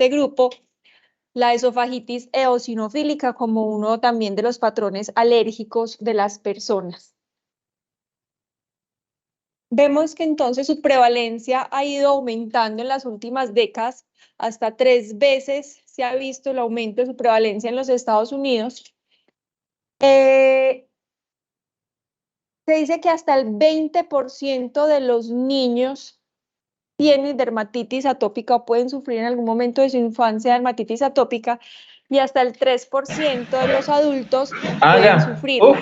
grupo la esofagitis eosinofílica como uno también de los patrones alérgicos de las personas. Vemos que entonces su prevalencia ha ido aumentando en las últimas décadas, hasta 3 veces se ha visto el aumento de su prevalencia en los Estados Unidos. Se dice que hasta el 20% de los niños tienen dermatitis atópica o pueden sufrir en algún momento de su infancia dermatitis atópica, y hasta el 3% de los adultos pueden sufrirla.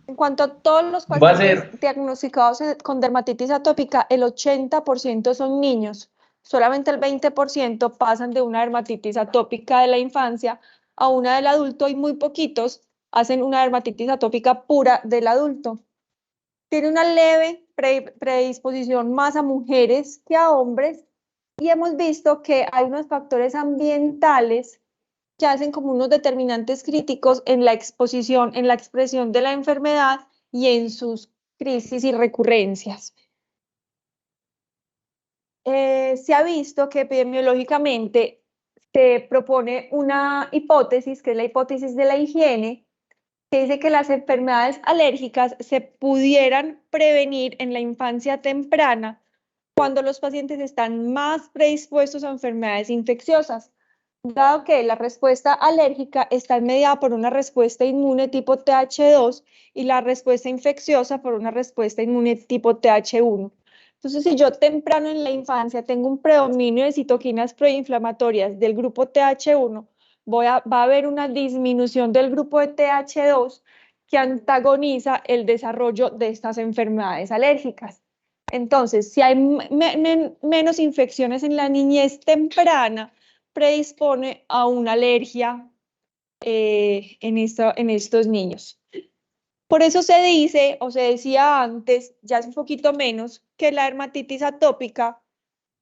En cuanto a todos los pacientes diagnosticados con dermatitis atópica, el 80% son niños. Solamente el 20% pasan de una dermatitis atópica de la infancia a una del adulto, y muy poquitos hacen una dermatitis atópica pura del adulto. Tiene una leve predisposición más a mujeres que a hombres, y hemos visto que hay unos factores ambientales que hacen como unos determinantes críticos en la exposición, en la expresión de la enfermedad y en sus crisis y recurrencias. Se ha visto que epidemiológicamente se propone una hipótesis, que es la hipótesis de la higiene, que dice que las enfermedades alérgicas se pudieran prevenir en la infancia temprana cuando los pacientes están más predispuestos a enfermedades infecciosas, dado que la respuesta alérgica está mediada por una respuesta inmune tipo TH2 y la respuesta infecciosa por una respuesta inmune tipo TH1. Entonces, si yo temprano en la infancia tengo un predominio de citoquinas proinflamatorias del grupo TH1, va a haber una disminución del grupo de TH2 que antagoniza el desarrollo de estas enfermedades alérgicas. Entonces, si hay menos infecciones en la niñez temprana, predispone a una alergia en estos niños. Por eso se dice, o se decía antes, ya es un poquito menos, que la dermatitis atópica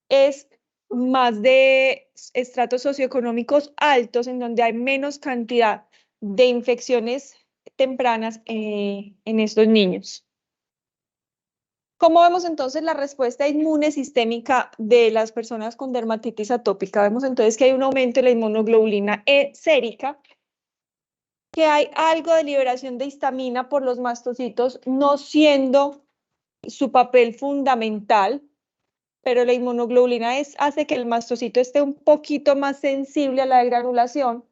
es más de estratos socioeconómicos altos, en donde hay menos cantidad de infecciones tempranas en estos niños. ¿Cómo vemos entonces la respuesta inmune sistémica de las personas con dermatitis atópica? Vemos entonces que hay un aumento de la inmunoglobulina E sérica, que hay algo de liberación de histamina por los mastocitos, no siendo su papel fundamental, pero la inmunoglobulina E hace que el mastocito esté un poquito más sensible a la degranulación.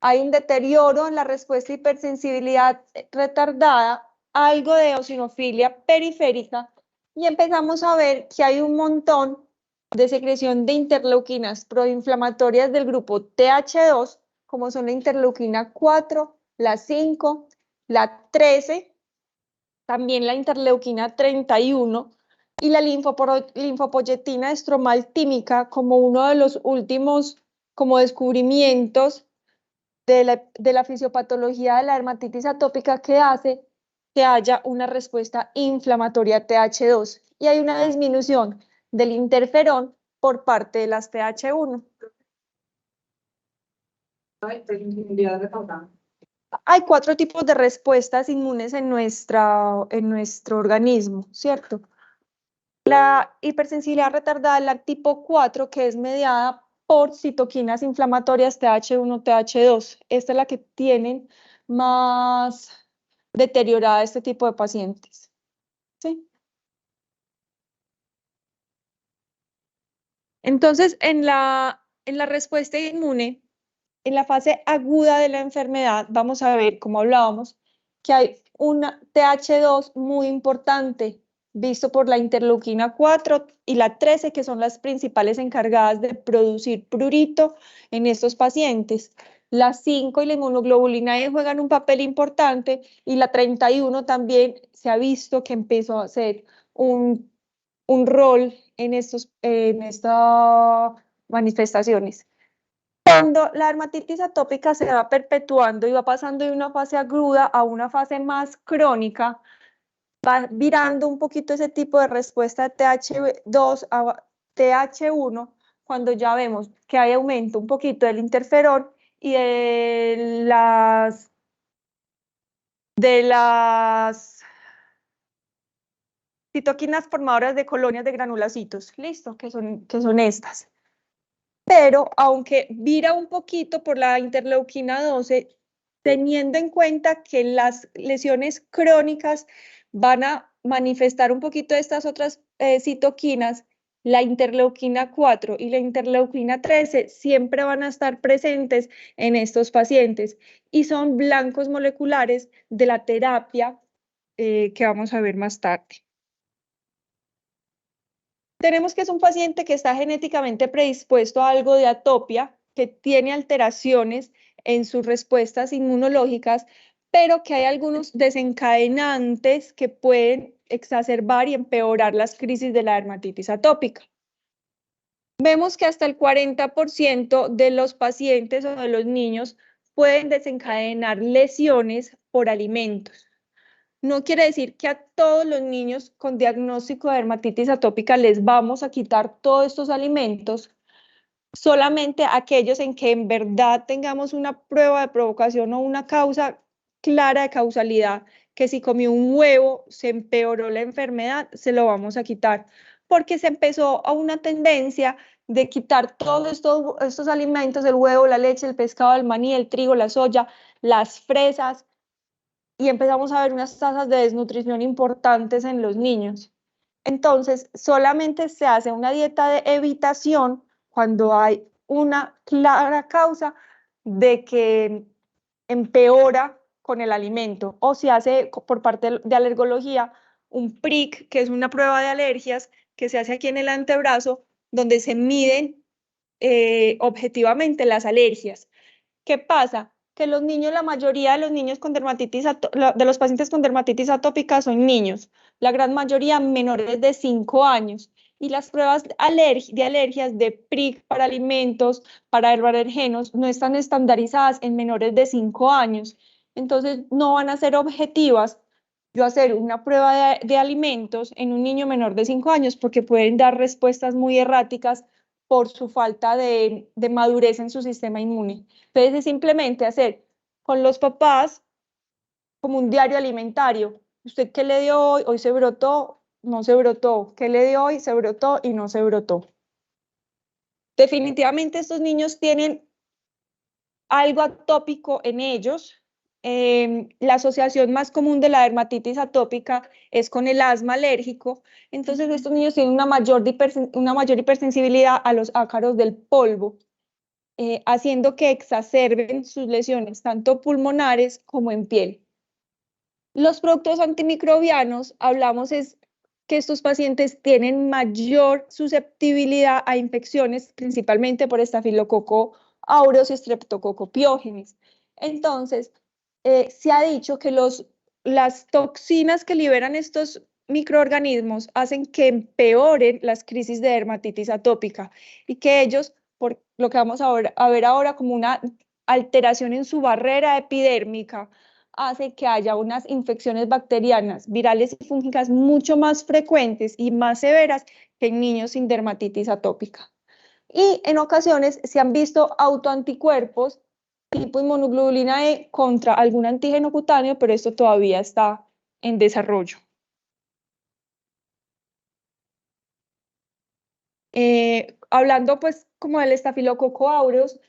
Hay un deterioro en la respuesta de hipersensibilidad retardada, algo de eosinofilia periférica, y empezamos a ver que hay un montón de secreción de interleuquinas proinflamatorias del grupo TH2, como son la interleuquina 4, la 5, la 13, también la interleuquina 31 y la linfopoyetina estromal tímica, como uno de los últimos como descubrimientos de la fisiopatología de la dermatitis atópica, que hace que haya una respuesta inflamatoria TH2 y hay una disminución del interferón por parte de las TH1. Hay 4 tipos de respuestas inmunes en nuestro organismo, ¿cierto? La hipersensibilidad retardada es la tipo 4, que es mediada por citoquinas inflamatorias TH1, TH2. Esta es la que tienen más deteriorada este tipo de pacientes. ¿Sí? Entonces, en la respuesta inmune, en la fase aguda de la enfermedad, vamos a ver, como hablábamos, que hay una TH2 muy importante, visto por la interleuquina 4 y la 13, que son las principales encargadas de producir prurito en estos pacientes. La 5 y la inmunoglobulina E juegan un papel importante, y la 31 también se ha visto que empezó a hacer un rol en estas manifestaciones. Cuando la dermatitis atópica se va perpetuando y va pasando de una fase aguda a una fase más crónica, va virando un poquito ese tipo de respuesta de TH2 a TH1, cuando ya vemos que hay aumento un poquito del interferón y de las citoquinas formadoras de colonias de granulocitos, ¿listo? Que son estas. pero aunque vira un poquito por la interleuquina 12, teniendo en cuenta que las lesiones crónicas van a manifestar un poquito de estas otras citoquinas, la interleuquina 4 y la interleuquina 13 siempre van a estar presentes en estos pacientes y son blancos moleculares de la terapia que vamos a ver más tarde. Tenemos que es un paciente que está genéticamente predispuesto a algo de atopia, que tiene alteraciones en sus respuestas inmunológicas, pero que hay algunos desencadenantes que pueden exacerbar y empeorar las crisis de la dermatitis atópica. Vemos que hasta el 40% de los pacientes o de los niños pueden desencadenar lesiones por alimentos. No quiere decir que a todos los niños con diagnóstico de dermatitis atópica les vamos a quitar todos estos alimentos, solamente aquellos en que en verdad tengamos una prueba de provocación o una causa clara de causalidad, que si comió un huevo se empeoró la enfermedad, se lo vamos a quitar, porque se empezó a una tendencia de quitar todos estos alimentos, el huevo, la leche, el pescado, el maní, el trigo, la soya, las fresas, y empezamos a ver unas tasas de desnutrición importantes en los niños. Entonces, solamente se hace una dieta de evitación cuando hay una clara causa de que empeora con el alimento, o se hace por parte de alergología un PRIC, que es una prueba de alergias que se hace aquí en el antebrazo, donde se miden objetivamente las alergias. ¿Qué pasa? Que los niños, la mayoría de los niños con dermatitis, de los pacientes con dermatitis atópica son niños, la gran mayoría menores de 5 años. Y las pruebas de alergias de PRIC para alimentos, para herbalergenos, no están estandarizadas en menores de 5 años. Entonces, no van a ser objetivas yo hacer una prueba de alimentos en un niño menor de 5 años porque pueden dar respuestas muy erráticas por su falta de madurez en su sistema inmune. Entonces es simplemente hacer con los papás como un diario alimentario. ¿Usted qué le dio hoy? Hoy se brotó, no se brotó. ¿Qué le dio hoy? Se brotó y no se brotó. Definitivamente estos niños tienen algo atópico en ellos. La asociación más común de la dermatitis atópica es con el asma alérgico. Entonces estos niños tienen una mayor hipersensibilidad a los ácaros del polvo. Haciendo que exacerben sus lesiones, tanto pulmonares como en piel. Los productos antimicrobianos, hablamos es que estos pacientes tienen mayor susceptibilidad a infecciones, principalmente por estafilococo aureus y streptococo piógenes. Entonces, se ha dicho que las toxinas que liberan estos microorganismos hacen que empeoren las crisis de dermatitis atópica y que ellos, por lo que vamos a ver ahora como una alteración en su barrera epidérmica, hace que haya unas infecciones bacterianas, virales y fúngicas mucho más frecuentes y más severas que en niños sin dermatitis atópica. Y en ocasiones se han visto autoanticuerpos tipo inmunoglobulina E contra algún antígeno cutáneo, pero esto todavía está en desarrollo. Hablando pues como del estafilococo aureus,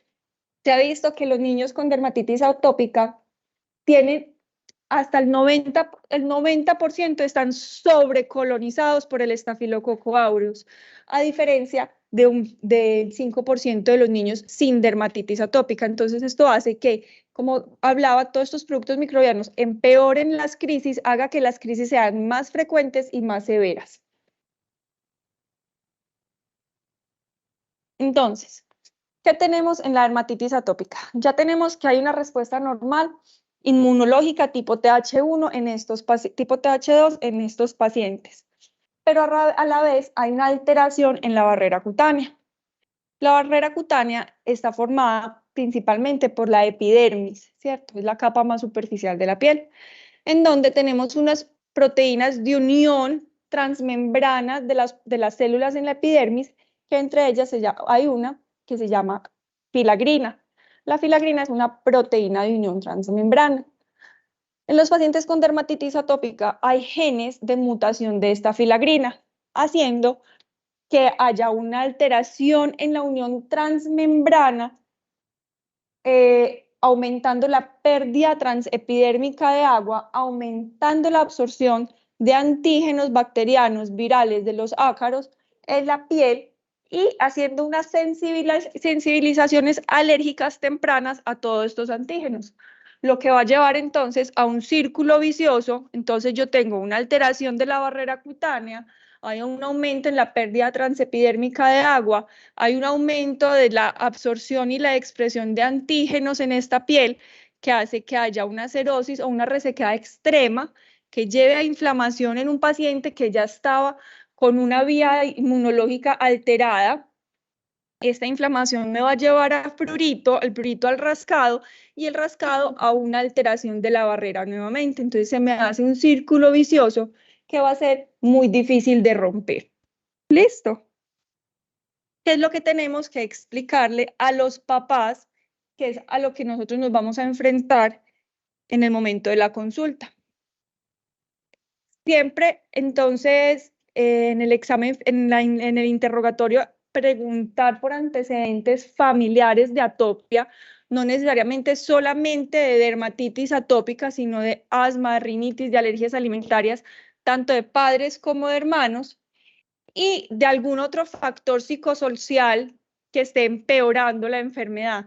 se ha visto que los niños con dermatitis atópica tienen hasta el 90% están sobrecolonizados por el estafilococo aureus, a diferencia del 5% de los niños sin dermatitis atópica. Entonces esto hace que, como hablaba, todos estos productos microbianos empeoren las crisis, haga que las crisis sean más frecuentes y más severas. Entonces, ¿qué tenemos en la dermatitis atópica? Ya tenemos que hay una respuesta normal inmunológica tipo TH1 en estos tipo TH2 en estos pacientes, pero a la vez hay una alteración en la barrera cutánea. La barrera cutánea está formada principalmente por la epidermis, ¿cierto? Es la capa más superficial de la piel, en donde tenemos unas proteínas de unión transmembrana de las células en la epidermis, que entre ellas hay una que se llama filagrina. La filagrina es una proteína de unión transmembrana. En los pacientes con dermatitis atópica hay genes de mutación de esta filagrina, haciendo que haya una alteración en la unión transmembrana, aumentando la pérdida transepidérmica de agua, aumentando la absorción de antígenos bacterianos virales de los ácaros en la piel y haciendo unas sensibilizaciones alérgicas tempranas a todos estos antígenos, lo que va a llevar entonces a un círculo vicioso. Entonces yo tengo una alteración de la barrera cutánea, hay un aumento en la pérdida transepidérmica de agua, hay un aumento de la absorción y la expresión de antígenos en esta piel que hace que haya una cerosis o una resequedad extrema que lleve a inflamación en un paciente que ya estaba con una vía inmunológica alterada. Esta inflamación me va a llevar a prurito, el prurito al rascado y el rascado a una alteración de la barrera nuevamente. Entonces se me hace un círculo vicioso que va a ser muy difícil de romper. ¿Listo? ¿Qué es lo que tenemos que explicarle a los papás, que es a lo que nosotros nos vamos a enfrentar en el momento de la consulta? Siempre, entonces, en el examen, en el interrogatorio, preguntar por antecedentes familiares de atopia, no necesariamente solamente de dermatitis atópica, sino de asma, de rinitis, de alergias alimentarias, tanto de padres como de hermanos, y de algún otro factor psicosocial que esté empeorando la enfermedad.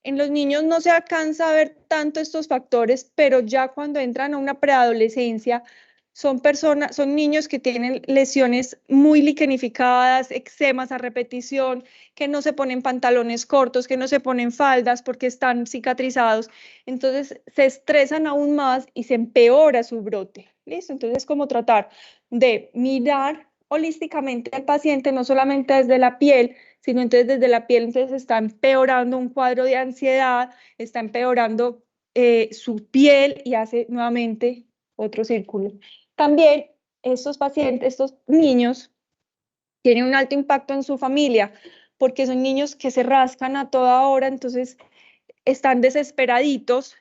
En los niños no se alcanza a ver tanto estos factores, pero ya cuando entran a una preadolescencia, son niños que tienen lesiones muy liquenificadas, eczemas a repetición, que no se ponen pantalones cortos, que no se ponen faldas porque están cicatrizados. Entonces se estresan aún más y se empeora su brote. ¿Listo? Entonces, como tratar de mirar holísticamente al paciente, no solamente desde la piel, sino entonces desde la piel entonces está empeorando un cuadro de ansiedad, está empeorando su piel y hace nuevamente otro círculo. También estos pacientes, estos niños, tienen un alto impacto en su familia, porque son niños que se rascan a toda hora, entonces están desesperaditos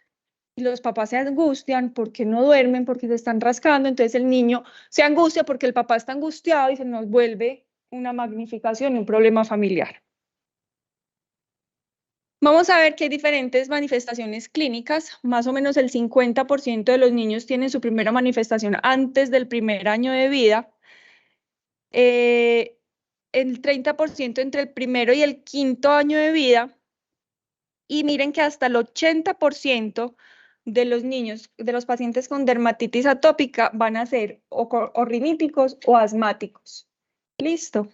y los papás se angustian porque no duermen, porque se están rascando, entonces el niño se angustia porque el papá está angustiado y se nos vuelve una magnificación, un problema familiar. Vamos a ver que hay diferentes manifestaciones clínicas. Más o menos el 50% de los niños tienen su primera manifestación antes del primer año de vida. El 30% entre el primero y el quinto año de vida. Y miren que hasta el 80% de los niños, de los pacientes con dermatitis atópica, van a ser o riníticos o asmáticos. Listo.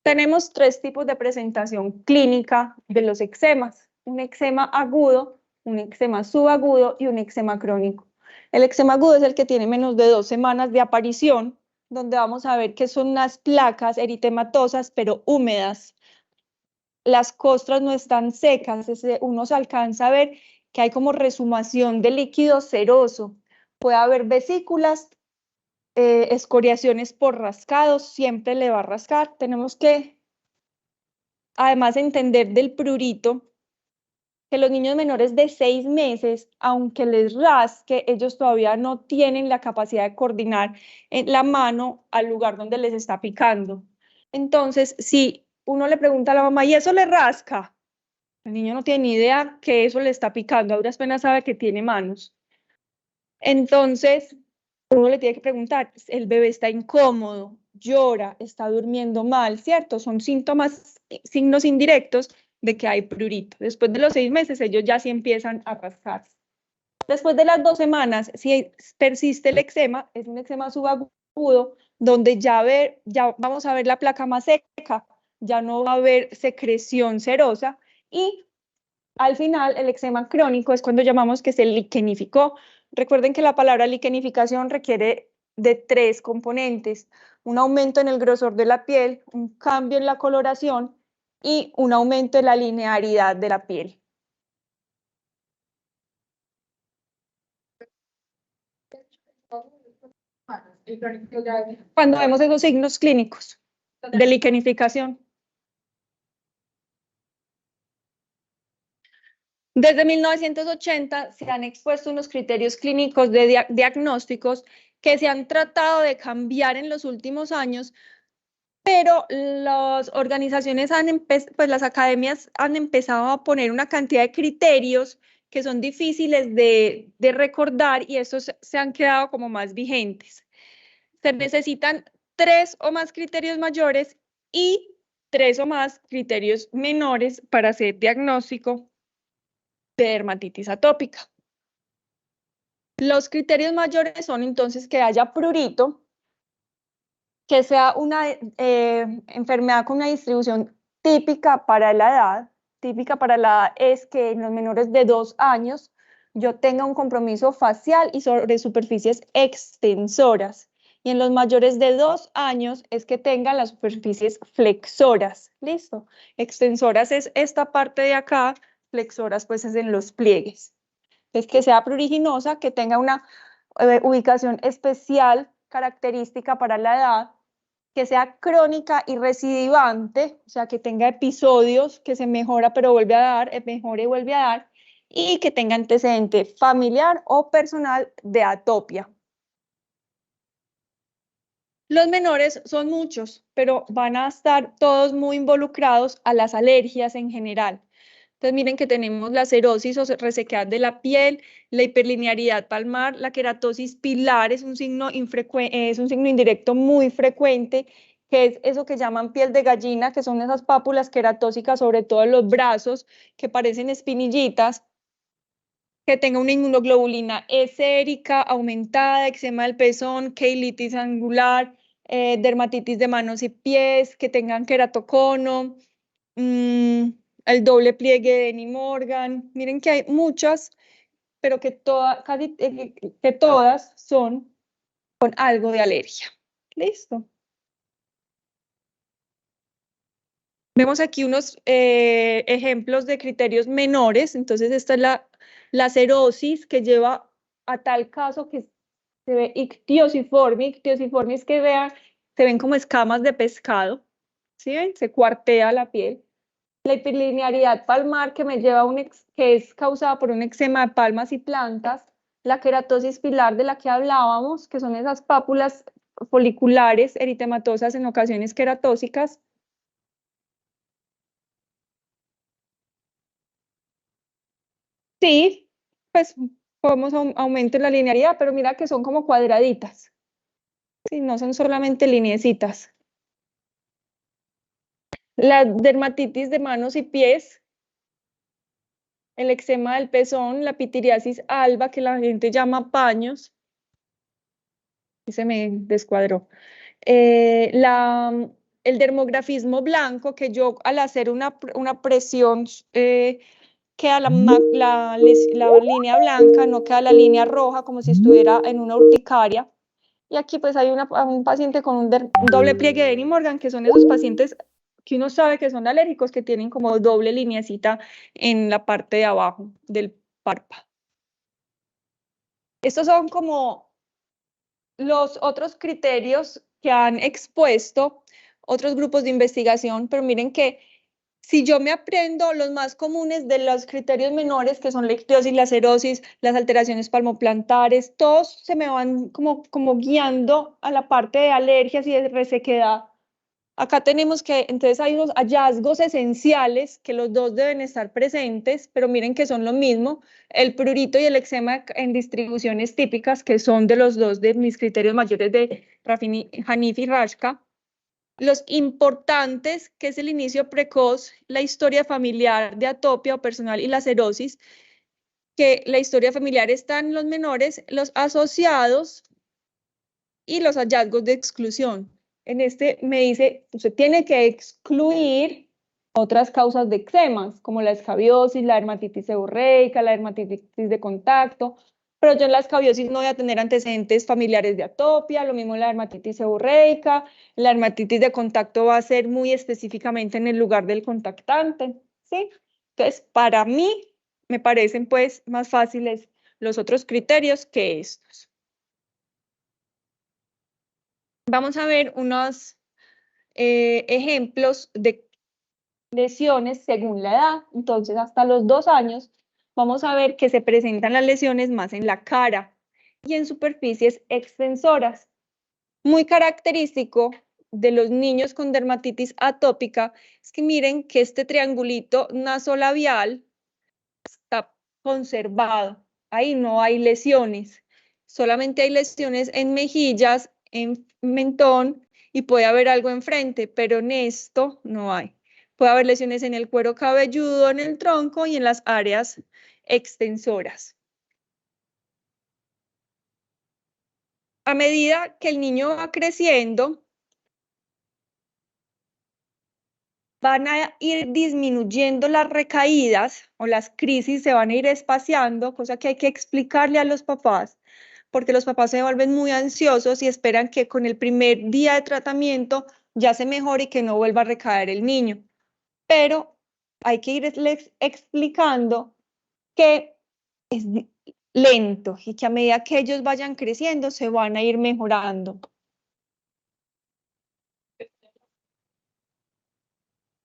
Tenemos tres tipos de presentación clínica de los eczemas: un eczema agudo, un eczema subagudo y un eczema crónico. El eczema agudo es el que tiene menos de 2 semanas de aparición, donde vamos a ver que son unas placas eritematosas pero húmedas. Las costras no están secas, uno se alcanza a ver que hay como resumación de líquido seroso. Puede haber vesículas, escoriaciones por rascados, siempre le va a rascar. Tenemos que además entender del prurito que los niños menores de 6 meses, aunque les rasque, ellos todavía no tienen la capacidad de coordinar la mano al lugar donde les está picando. Entonces, si uno le pregunta a la mamá, ¿y eso le rasca? El niño no tiene ni idea que eso le está picando, a duras penas sabe que tiene manos. Entonces, uno le tiene que preguntar, el bebé está incómodo, llora, está durmiendo mal, ¿cierto? Son síntomas, signos indirectos de que hay prurito. Después de los 6 meses, ellos ya sí empiezan a rascarse. Después de las 2 semanas, si persiste el eczema, es un eczema subagudo, donde ya vamos a ver la placa más seca, ya no va a haber secreción serosa, y al final el eczema crónico es cuando llamamos que se liquenificó. Recuerden que la palabra liquenificación requiere de 3 componentes: un aumento en el grosor de la piel, un cambio en la coloración y un aumento en la linearidad de la piel. Cuando vemos esos signos clínicos de liquenificación. Desde 1980 se han expuesto unos criterios clínicos de diagnósticos que se han tratado de cambiar en los últimos años, pero las organizaciones pues las academias han empezado a poner una cantidad de criterios que son difíciles de recordar y estos se han quedado como más vigentes. Se necesitan 3 o más criterios mayores y 3 o más criterios menores para hacer diagnóstico de dermatitis atópica. Los criterios mayores son entonces que haya prurito, que sea una enfermedad con una distribución típica para la edad. Típica para la edad es que en los menores de 2 años yo tenga un compromiso facial y sobre superficies extensoras. Y en los mayores de 2 años es que tengan las superficies flexoras. ¿Listo? Extensoras es esta parte de acá, flexoras pues es en los pliegues. Es que sea pruriginosa, que tenga una ubicación especial, característica para la edad, que sea crónica y recidivante, o sea, que tenga episodios que se mejora pero vuelve a dar, mejora y vuelve a dar, y que tenga antecedente familiar o personal de atopia. Los menores son muchos, pero van a estar todos muy involucrados a las alergias en general. Entonces miren que tenemos la cerosis o resequedad de la piel, la hiperlinearidad palmar, la queratosis pilar es un signo indirecto muy frecuente, que es eso que llaman piel de gallina, que son esas pápulas queratósicas, sobre todo en los brazos, que parecen espinillitas, que tenga una inmunoglobulina E sérica aumentada, eczema del pezón, queilitis angular, dermatitis de manos y pies, que tengan queratocono, el doble pliegue de Denny Morgan. Miren que hay muchas, pero que todas son con algo de alergia. ¿Listo? Vemos aquí unos ejemplos de criterios menores. Entonces, esta es la cerosis que lleva a tal caso que se ve ictiosiforme. Ictiosiforme es que se ven como escamas de pescado. ¿Sí ven? Se cuartea la piel. La hiperlinearidad palmar que me lleva que es causada por un eczema de palmas y plantas. La queratosis pilar de la que hablábamos, que son esas pápulas foliculares eritematosas en ocasiones queratósicas. Sí, pues podemos aumentar la linearidad, pero mira que son como cuadraditas. Sí, no son solamente lineecitas. La dermatitis de manos y pies, el eczema del pezón, la pitiriasis alba, que la gente llama paños. Y se me descuadró. El dermografismo blanco, que yo al hacer una presión queda la línea blanca, no queda la línea roja como si estuviera en una urticaria. Y aquí pues hay un paciente con un doble pliegue de Denny Morgan, que son esos pacientes que uno sabe que son alérgicos, que tienen como doble lineacita en la parte de abajo del párpado. Estos son como los otros criterios que han expuesto otros grupos de investigación, pero miren que si yo me aprendo los más comunes de los criterios menores, que son la ictiosis, la cerosis, las alteraciones palmoplantares, todos se me van como guiando a la parte de alergias y de resequedad. Acá tenemos que, entonces hay unos hallazgos esenciales que los dos deben estar presentes, pero miren que son lo mismo, el prurito y el eczema en distribuciones típicas, que son de los dos de mis criterios mayores de Hanif y Rashka. Los importantes, que es el inicio precoz, la historia familiar de atopia o personal y la cerosis, que la historia familiar está en los menores, los asociados y los hallazgos de exclusión. En este me dice, usted tiene que excluir otras causas de eczemas, como la escabiosis, la dermatitis seborreica, la dermatitis de contacto, pero yo en la escabiosis no voy a tener antecedentes familiares de atopia, lo mismo en la dermatitis seborreica, la dermatitis de contacto va a ser muy específicamente en el lugar del contactante, ¿sí? Entonces, para mí, me parecen pues más fáciles los otros criterios que estos. Vamos a ver unos ejemplos de lesiones según la edad. Entonces, hasta los 2 años, vamos a ver que se presentan las lesiones más en la cara. y en superficies extensoras. Muy característico de los niños con dermatitis atópica es que miren que este triangulito nasolabial está conservado. Ahí no hay lesiones, solamente hay lesiones en mejillas, en mentón y puede haber algo enfrente, pero en esto no hay. Puede haber lesiones en el cuero cabelludo, en el tronco y en las áreas extensoras. A medida que el niño va creciendo, van a ir disminuyendo las recaídas o las crisis se van a ir espaciando, cosa que hay que explicarle a los papás, porque los papás se vuelven muy ansiosos y esperan que con el primer día de tratamiento ya se mejore y que no vuelva a recaer el niño. Pero hay que irles explicando que es lento y que a medida que ellos vayan creciendo se van a ir mejorando.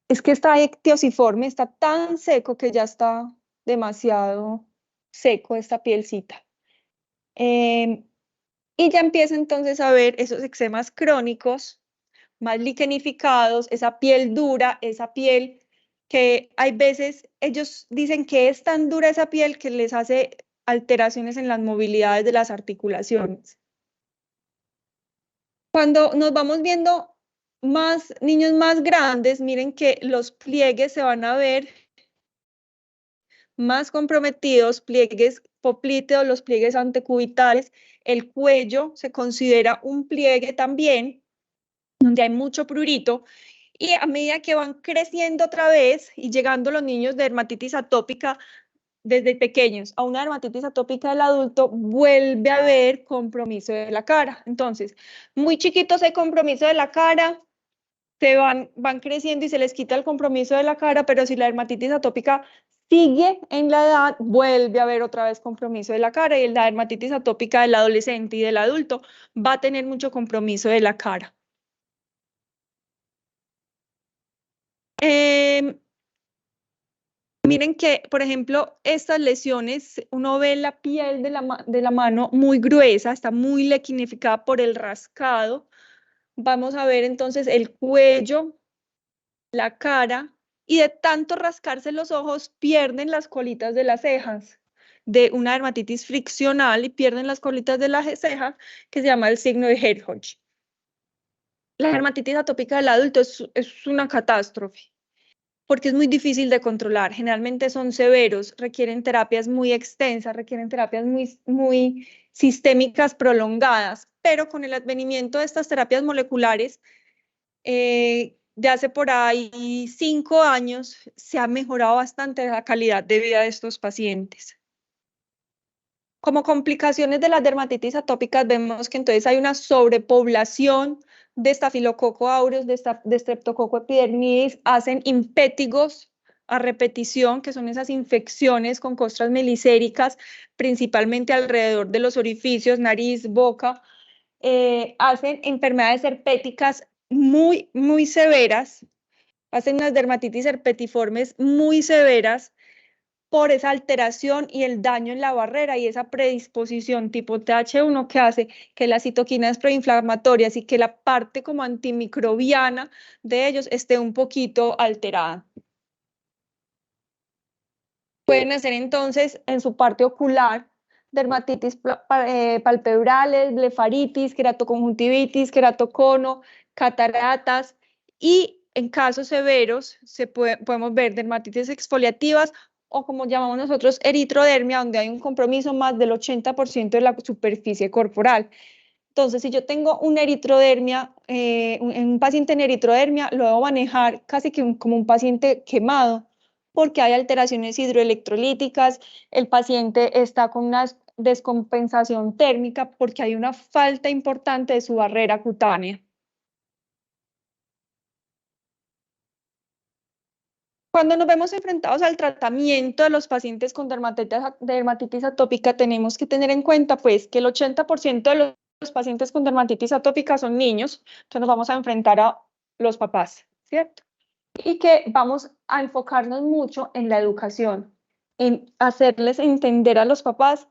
Es que está ictiosiforme, está tan seco que ya está demasiado seco esta pielcita. Y ya empieza entonces a ver esos eczemas crónicos, más liquenificados, esa piel dura, esa piel que hay veces ellos dicen que es tan dura esa piel que les hace alteraciones en las movilidades de las articulaciones. Cuando nos vamos viendo más niños más grandes, miren que los pliegues se van a ver más comprometidos, pliegues poplíteos, los pliegues antecubitales, el cuello se considera un pliegue también, donde hay mucho prurito, y a medida que van creciendo otra vez y llegando los niños de dermatitis atópica desde pequeños a una dermatitis atópica del adulto, vuelve a haber compromiso de la cara. Entonces, muy chiquitos hay compromiso de la cara, van creciendo y se les quita el compromiso de la cara, pero si la dermatitis atópica sigue en la edad, vuelve a haber otra vez compromiso de la cara y la dermatitis atópica del adolescente y del adulto va a tener mucho compromiso de la cara. Miren que, por ejemplo, estas lesiones, uno ve la piel de la mano muy gruesa, está muy lequinificada por el rascado. Vamos a ver entonces el cuello, la cara, y de tanto rascarse los ojos, pierden las colitas de las cejas de una dermatitis friccional y pierden las colitas de las cejas, que se llama el signo de Hedgehog. La dermatitis atópica del adulto es una catástrofe porque es muy difícil de controlar. Generalmente son severos, requieren terapias muy extensas, requieren terapias muy sistémicas prolongadas, pero con el advenimiento de estas terapias moleculares, de hace por ahí 5 años, se ha mejorado bastante la calidad de vida de estos pacientes. Como complicaciones de las dermatitis atópicas, vemos que entonces hay una sobrepoblación de Staphylococcus aureus, de Streptococcus epidermidis, hacen impétigos a repetición, que son esas infecciones con costras melicéricas, principalmente alrededor de los orificios, nariz, boca, hacen enfermedades herpéticas muy severas, hacen unas dermatitis herpetiformes muy severas, por esa alteración y el daño en la barrera y esa predisposición tipo TH1 que hace que las citoquinas proinflamatorias y que la parte como antimicrobiana de ellos esté un poquito alterada. Pueden hacer entonces en su parte ocular dermatitis palpebrales, blefaritis, queratoconjuntivitis, queratocono, cataratas y en casos severos podemos ver dermatitis exfoliativas o como llamamos nosotros eritrodermia, donde hay un compromiso más del 80% de la superficie corporal. Entonces, si yo tengo una eritrodermia, un paciente en eritrodermia, lo debo manejar casi que como un paciente quemado, porque hay alteraciones hidroelectrolíticas, el paciente está con una descompensación térmica porque hay una falta importante de su barrera cutánea. Cuando nos vemos enfrentados al tratamiento de los pacientes con dermatitis atópica, tenemos que tener en cuenta pues, que el 80% de los pacientes con dermatitis atópica son niños, entonces nos vamos a enfrentar a los papás, ¿cierto? Y que vamos a enfocarnos mucho en la educación, en hacerles entender a los papás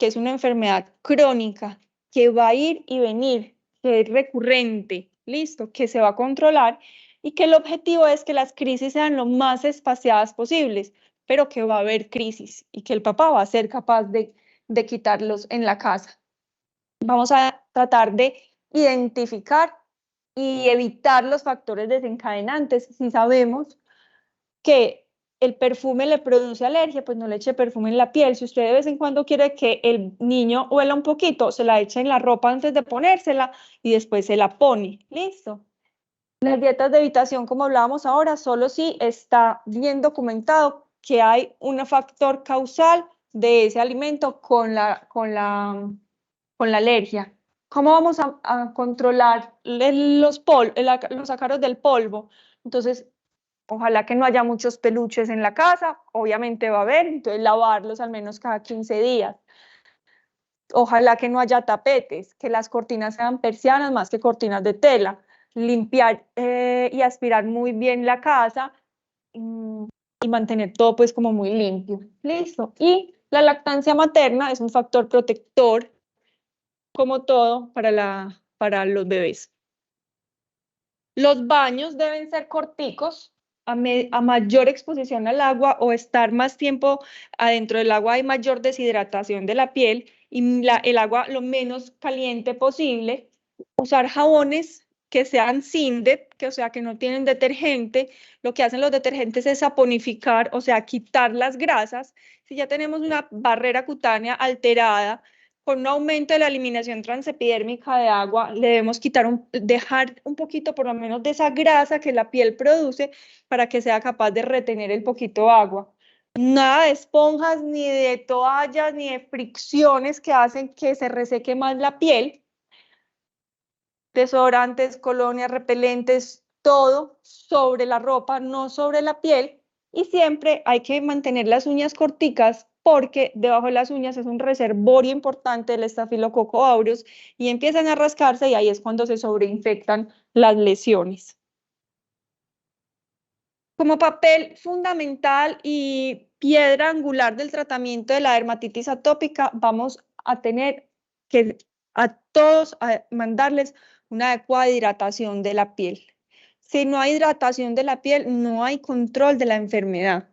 que es una enfermedad crónica, que va a ir y venir, que es recurrente, listo, que se va a controlar y que el objetivo es que las crisis sean lo más espaciadas posibles, pero que va a haber crisis y que el papá va a ser capaz de quitarlos en la casa. Vamos a tratar de identificar y evitar los factores desencadenantes. Si sabemos que el perfume le produce alergia, pues no le eche perfume en la piel. Si usted de vez en cuando quiere que el niño huela un poquito, se la echa en la ropa antes de ponérsela y después se la pone. Listo. Las dietas de evitación, como hablábamos ahora, solo si está bien documentado que hay un factor causal de ese alimento con la alergia. ¿Cómo vamos a controlar los ácaros del polvo? Entonces, ojalá que no haya muchos peluches en la casa, obviamente va a haber, entonces lavarlos al menos cada 15 días. Ojalá que no haya tapetes, que las cortinas sean persianas más que cortinas de tela. Limpiar y aspirar muy bien la casa y mantener todo pues como muy limpio. Listo. Y la lactancia materna es un factor protector como todo para los bebés. Los baños deben ser corticos, a mayor exposición al agua o estar más tiempo adentro del agua hay mayor deshidratación de la piel y el agua lo menos caliente posible. Usar jabones que sean Sindet, que o sea que no tienen detergente. Lo que hacen los detergentes es saponificar, o sea, quitar las grasas. Si ya tenemos una barrera cutánea alterada, con un aumento de la eliminación transepidérmica de agua, le debemos dejar un poquito por lo menos de esa grasa que la piel produce para que sea capaz de retener el poquito agua. Nada de esponjas, ni de toallas, ni de fricciones que hacen que se reseque más la piel. Desodorantes, colonias, repelentes, todo sobre la ropa, no sobre la piel. Y siempre hay que mantener las uñas corticas porque debajo de las uñas es un reservorio importante del estafilococo aureus y empiezan a rascarse y ahí es cuando se sobreinfectan las lesiones. Como papel fundamental y piedra angular del tratamiento de la dermatitis atópica, vamos a tener que a todos mandarles una adecuada hidratación de la piel. Si no hay hidratación de la piel, no hay control de la enfermedad.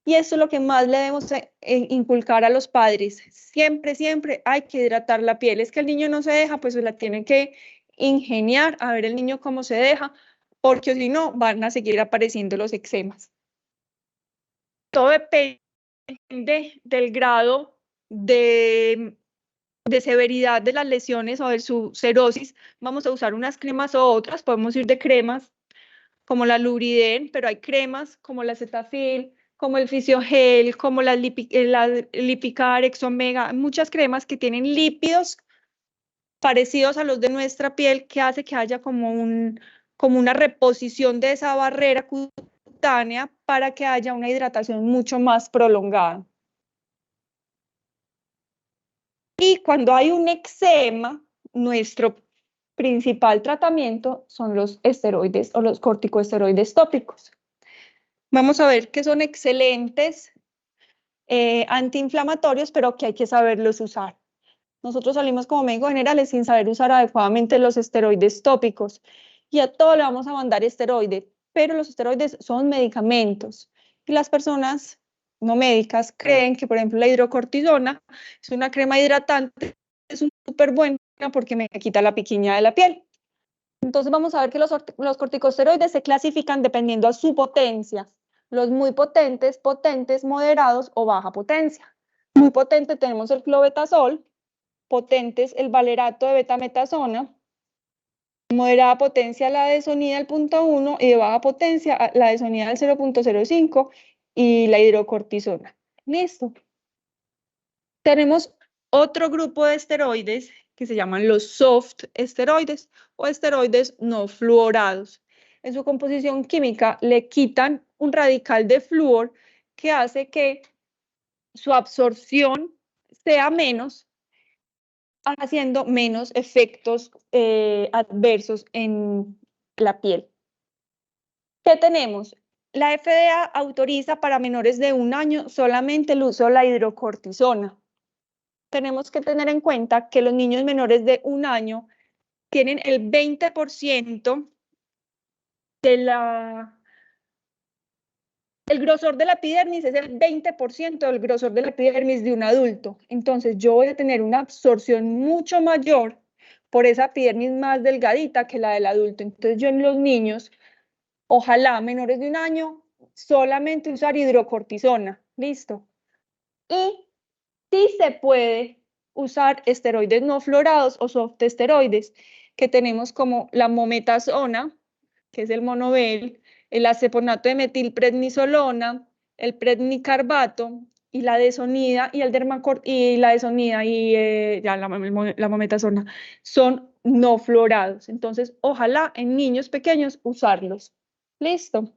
Y eso es lo que más le debemos inculcar a los padres. Siempre, siempre hay que hidratar la piel. Es que el niño no se deja, pues se la tienen que ingeniar a ver el niño cómo se deja, porque si no, van a seguir apareciendo los eczemas. Todo depende del grado de severidad de las lesiones o de su serosis. Vamos a usar unas cremas o otras. Podemos ir de cremas como la Lubriden, pero hay cremas como la Cetaphil, como el Fisiogel, como la Lipicarex Omega, muchas cremas que tienen lípidos parecidos a los de nuestra piel que hace que haya como una reposición de esa barrera cutánea para que haya una hidratación mucho más prolongada. Y cuando hay un eczema, nuestro principal tratamiento son los esteroides o los corticosteroides tópicos. Vamos a ver que son excelentes antiinflamatorios, pero que hay que saberlos usar. Nosotros salimos como médicos generales sin saber usar adecuadamente los esteroides tópicos y a todo le vamos a mandar esteroide, pero los esteroides son medicamentos y las personas no médicas creen que, por ejemplo, la hidrocortisona es una crema hidratante, es súper buena porque me quita la piquiña de la piel. Entonces vamos a ver que los corticosteroides se clasifican dependiendo a su potencia. Los muy potentes, potentes, moderados o baja potencia. Muy potente tenemos el clobetasol, potentes el valerato de betametasona, moderada potencia la desonida al 0.1 y de baja potencia la desonida al 0.05 y la hidrocortisona. Listo. Tenemos otro grupo de esteroides que se llaman los soft esteroides o esteroides no fluorados. En su composición química le quitan un radical de flúor que hace que su absorción sea menos, haciendo menos efectos adversos en la piel. ¿Qué tenemos? La FDA autoriza para menores de 1 año solamente el uso de la hidrocortisona. tenemos que tener en cuenta que los niños menores de 1 año tienen el 20% de el grosor de la epidermis es el 20% del grosor de la epidermis de un adulto. Entonces, yo voy a tener una absorción mucho mayor por esa epidermis más delgadita que la del adulto. Entonces, yo en los niños, ojalá menores de 1 año, solamente usar hidrocortisona. ¿Listo? Y sí se puede usar esteroides no fluorados o soft esteroides, que tenemos como la mometasona, que es el Monovel, el aceponato de metilprednisolona, el prednicarbato y la desonida y el y la desonida y ya la mometasona son no fluorados. Entonces, ojalá en niños pequeños usarlos. Listo.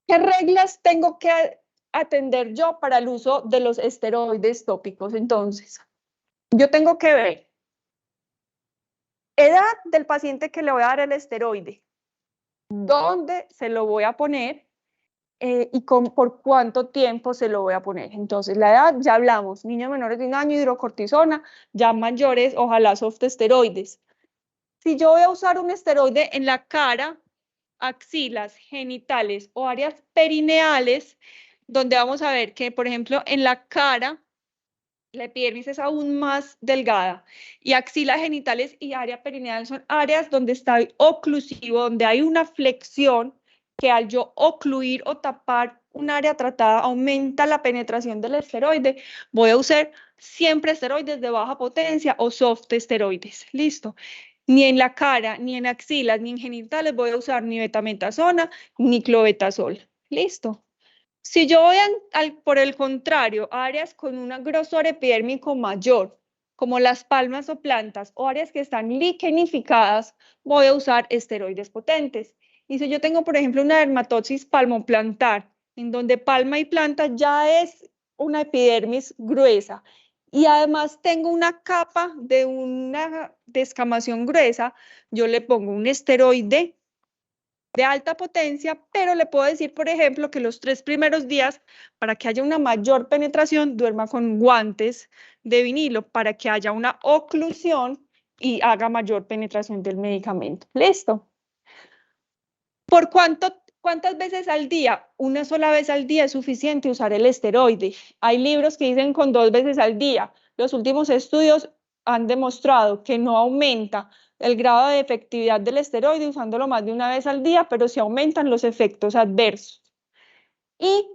¿Qué reglas tengo que atender yo para el uso de los esteroides tópicos? Entonces, yo tengo que ver edad del paciente que le voy a dar el esteroide, dónde se lo voy a poner y por cuánto tiempo se lo voy a poner. Entonces, la edad, ya hablamos, niños menores de 1 año, hidrocortisona, ya mayores, ojalá soft esteroides. Si yo voy a usar un esteroide en la cara, axilas, genitales o áreas perineales, donde vamos a ver que, por ejemplo, en la cara, la epidermis es aún más delgada y axilas, genitales y área perineal son áreas donde está oclusivo, donde hay una flexión que al yo ocluir o tapar un área tratada aumenta la penetración del esteroide. Voy a usar siempre esteroides de baja potencia o soft esteroides. Listo. Ni en la cara, ni en axilas, ni en genitales voy a usar ni betametasona ni clobetasol. Listo. Si yo voy por el contrario, a áreas con un grosor epidérmico mayor, como las palmas o plantas, o áreas que están liquenificadas, voy a usar esteroides potentes. Y si yo tengo, por ejemplo, una dermatosis palmoplantar, en donde palma y planta ya es una epidermis gruesa, y además tengo una capa de una descamación gruesa, yo le pongo un esteroide de alta potencia, pero le puedo decir, por ejemplo, que los 3 primeros días, para que haya una mayor penetración, duerma con guantes de vinilo para que haya una oclusión y haga mayor penetración del medicamento. ¿Listo? ¿Por cuántas veces al día? Una sola vez al día es suficiente usar el esteroide. Hay libros que dicen con 2 veces al día. Los últimos estudios han demostrado que no aumenta el grado de efectividad del esteroide usándolo más de una vez al día, pero sí aumentan los efectos adversos. Y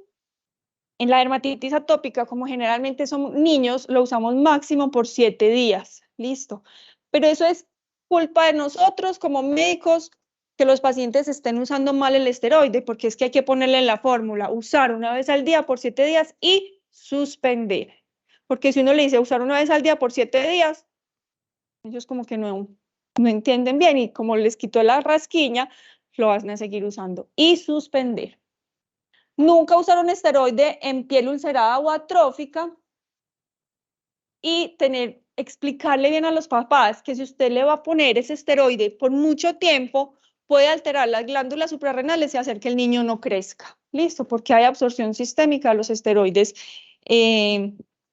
en la dermatitis atópica, como generalmente son niños, lo usamos máximo por 7 días. Listo. Pero eso es culpa de nosotros como médicos que los pacientes estén usando mal el esteroide, porque es que hay que ponerle en la fórmula, usar una vez al día por 7 días y suspender. Porque si uno le dice usar una vez al día por 7 días, ellos como que no entienden bien y como les quitó la rasquiña, lo van a seguir usando. Y suspender. Nunca usar un esteroide en piel ulcerada o atrófica y explicarle bien a los papás que si usted le va a poner ese esteroide por mucho tiempo, puede alterar las glándulas suprarrenales y hacer que el niño no crezca. Listo, porque hay absorción sistémica de los esteroides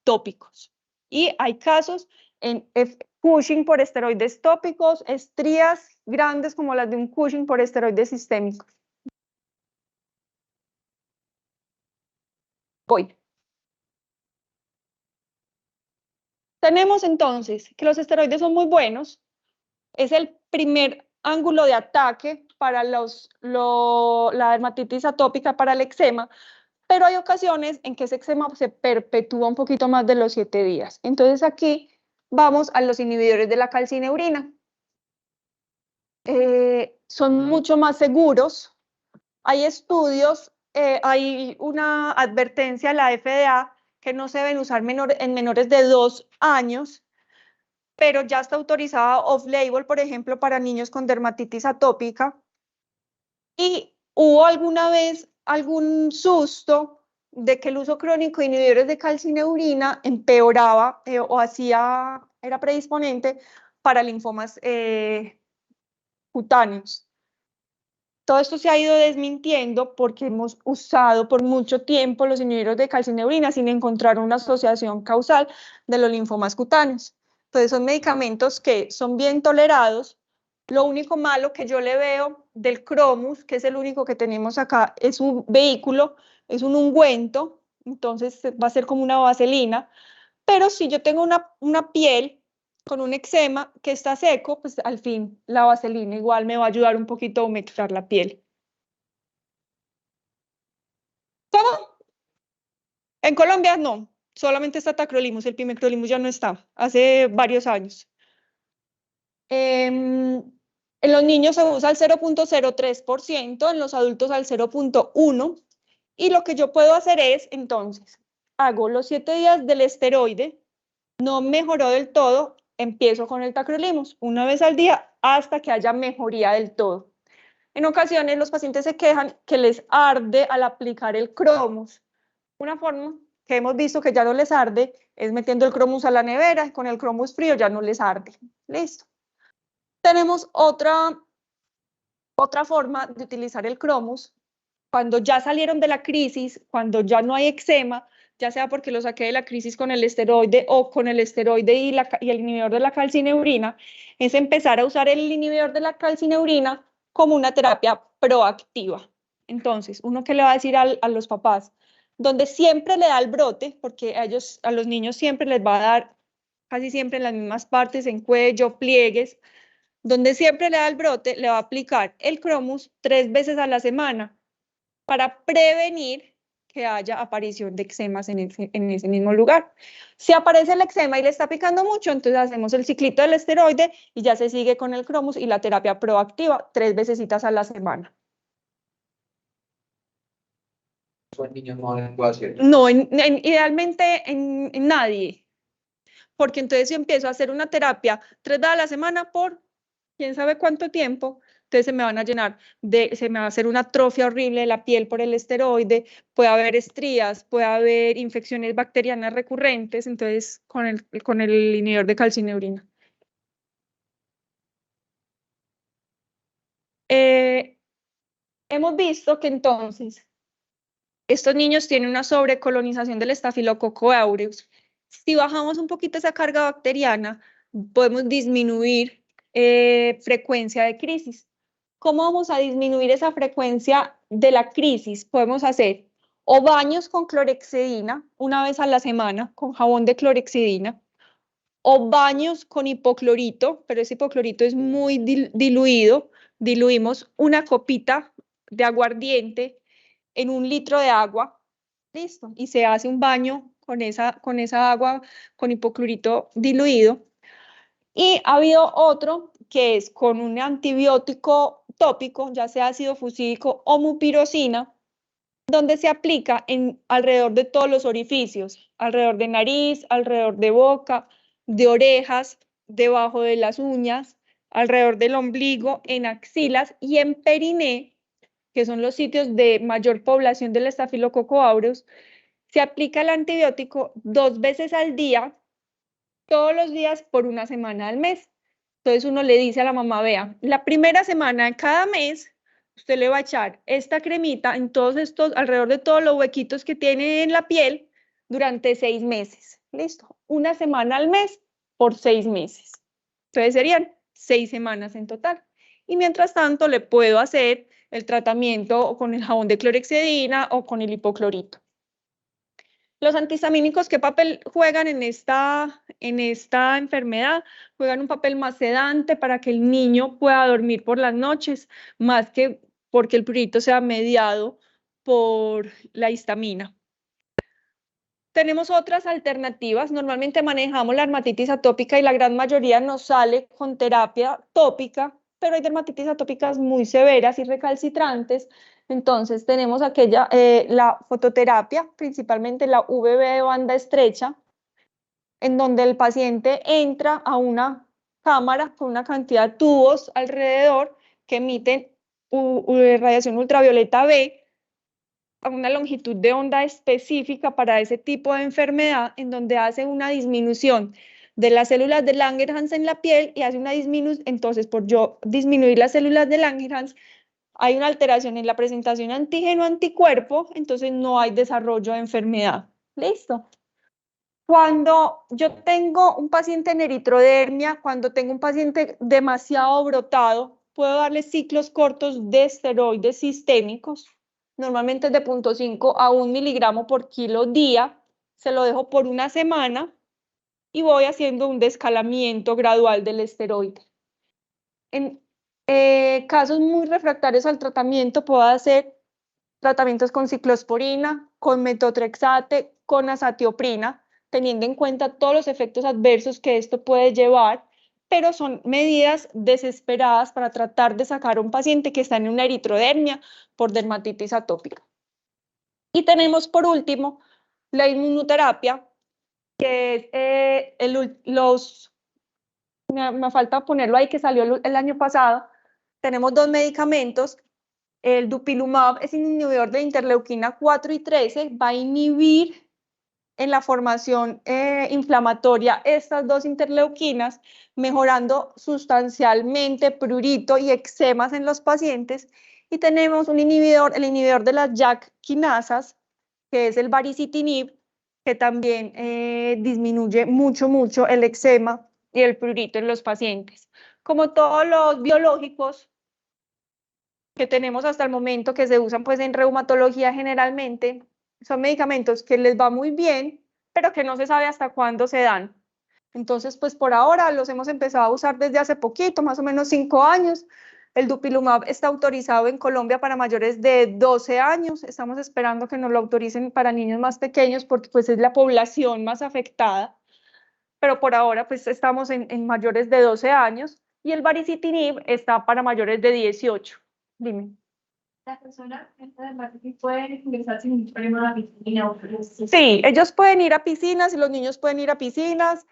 tópicos. Y hay casos en Cushing por esteroides tópicos, estrías grandes como las de un Cushing por esteroides sistémicos. Voy. Tenemos entonces que los esteroides son muy buenos, es el primer ángulo de ataque para la dermatitis atópica, para el eczema, pero hay ocasiones en que ese eczema se perpetúa un poquito más de los 7 días. Entonces aquí vamos a los inhibidores de la calcineurina. Son mucho más seguros. Hay estudios, hay una advertencia de la FDA que no se deben usar en menores de 2 años, pero ya está autorizada off-label, por ejemplo, para niños con dermatitis atópica. ¿Y hubo alguna vez algún susto de que el uso crónico de inhibidores de calcineurina empeoraba o era predisponente para linfomas cutáneos? Todo esto se ha ido desmintiendo porque hemos usado por mucho tiempo los inhibidores de calcineurina sin encontrar una asociación causal de los linfomas cutáneos. Entonces son medicamentos que son bien tolerados. Lo único malo que yo le veo del Cromus, que es el único que tenemos acá, es un vehículo, es un ungüento, entonces va a ser como una vaselina. Pero si yo tengo una piel con un eczema que está seco, pues al fin la vaselina igual me va a ayudar un poquito a humectar la piel. ¿Cómo? En Colombia no, solamente está tacrolimus, el pimecrolimus ya no está, hace varios años. En los niños se usa el 0,03%, en los adultos al 0,1%, y lo que yo puedo hacer es, entonces, hago los 7 días del esteroide, no mejoró del todo, empiezo con el tacrolimus una vez al día hasta que haya mejoría del todo. En ocasiones los pacientes se quejan que les arde al aplicar el Cromus. Una forma que hemos visto que ya no les arde es metiendo el Cromus a la nevera y con el Cromus frío ya no les arde. Listo. Tenemos otra forma de utilizar el Cromus cuando ya salieron de la crisis, cuando ya no hay eczema, ya sea porque lo saqué de la crisis con el esteroide o con el esteroide y el inhibidor de la calcineurina, es empezar a usar el inhibidor de la calcineurina como una terapia proactiva. Entonces, uno que le va a decir a los papás, donde siempre le da el brote, porque a los niños siempre les va a dar casi siempre en las mismas partes, en cuello, pliegues, donde siempre le da el brote, le va a aplicar el Cromus 3 veces a la semana para prevenir que haya aparición de eczemas en ese mismo lugar. Si aparece el eczema y le está picando mucho, entonces hacemos el ciclito del esteroide y ya se sigue con el Cromus y la terapia proactiva 3 veces a la semana. En niños no lo puedo hacer. No, idealmente en nadie, porque entonces yo empiezo a hacer una terapia 3 veces a la semana por quién sabe cuánto tiempo, entonces se me van a llenar se me va a hacer una atrofia horrible de la piel por el esteroide, puede haber estrías, puede haber infecciones bacterianas recurrentes, entonces con el inhibidor de calcineurina. Hemos visto que entonces estos niños tienen una sobrecolonización del estafilococo aureus. Si bajamos un poquito esa carga bacteriana, podemos disminuir frecuencia de crisis. ¿Cómo vamos a disminuir esa frecuencia de la crisis? Podemos hacer o baños con clorexidina una vez a la semana, con jabón de clorexidina, o baños con hipoclorito, pero ese hipoclorito es muy diluido. Diluimos una copita de aguardiente en 1 litro de agua, listo, y se hace un baño con esa agua con hipoclorito diluido. Y ha habido otro que es con un antibiótico tópico, ya sea ácido fusídico o mupirocina, donde se aplica alrededor de todos los orificios, alrededor de nariz, alrededor de boca, de orejas, debajo de las uñas, alrededor del ombligo, en axilas y en periné, que son los sitios de mayor población del estafilococo aureus. Se aplica el antibiótico 2 veces al día, todos los días por 1 semana al mes. Entonces uno le dice a la mamá, vea, la primera semana de cada mes, usted le va a echar esta cremita en todos estos, alrededor de todos los huequitos que tiene en la piel durante 6 meses. Listo, 1 semana al mes por 6 meses. Entonces serían 6 semanas en total. Y mientras tanto le puedo hacer el tratamiento con el jabón de clorexidina o con el hipoclorito. Los antihistamínicos, ¿qué papel juegan en esta enfermedad? Juegan un papel más sedante para que el niño pueda dormir por las noches, más que porque el prurito sea mediado por la histamina. Tenemos otras alternativas. Normalmente manejamos la dermatitis atópica y la gran mayoría nos sale con terapia tópica, pero hay dermatitis atópicas muy severas y recalcitrantes. Entonces tenemos la fototerapia, principalmente la UVB de banda estrecha, en donde el paciente entra a una cámara con una cantidad de tubos alrededor que emiten radiación ultravioleta B a una longitud de onda específica para ese tipo de enfermedad, en donde hace una disminución de las células de Langerhans en la piel y hace una disminución, entonces por yo disminuir las células de Langerhans, hay una alteración en la presentación antígeno-anticuerpo, entonces no hay desarrollo de enfermedad. ¿Listo? Cuando yo tengo un paciente en eritrodermia, cuando tengo un paciente demasiado brotado, puedo darle ciclos cortos de esteroides sistémicos, normalmente de 0.5 a 1 miligramo por kilo día, se lo dejo por una semana y voy haciendo un descalamiento gradual del esteroide. En casos muy refractarios al tratamiento, puedo hacer tratamientos con ciclosporina, con metotrexate, con azatioprina, teniendo en cuenta todos los efectos adversos que esto puede llevar, pero son medidas desesperadas para tratar de sacar a un paciente que está en una eritrodermia por dermatitis atópica. Y tenemos por último la inmunoterapia, que es me falta ponerlo ahí, que salió el año pasado. Tenemos 2 medicamentos. El dupilumab es un inhibidor de interleuquina 4 y 13, va a inhibir en la formación inflamatoria estas 2 interleuquinas, mejorando sustancialmente prurito y eczemas en los pacientes. Y tenemos un inhibidor, el inhibidor de las JAK quinasas, que es el baricitinib, que también disminuye mucho el eczema y el prurito en los pacientes. Como todos los biológicos que tenemos hasta el momento, que se usan pues en reumatología generalmente, son medicamentos que les va muy bien, pero que no se sabe hasta cuándo se dan. Entonces, pues por ahora los hemos empezado a usar desde hace poquito, más o menos 5 años. El dupilumab está autorizado en Colombia para mayores de 12 años. Estamos esperando que nos lo autoricen para niños más pequeños porque pues es la población más afectada. Pero por ahora pues estamos en mayores de 12 años y el baricitinib está para mayores de 18. Dime. ¿Las personas pueden ingresar sin ningún problema a la piscina? Sí, ellos pueden ir a piscinas y los niños pueden ir a piscinas.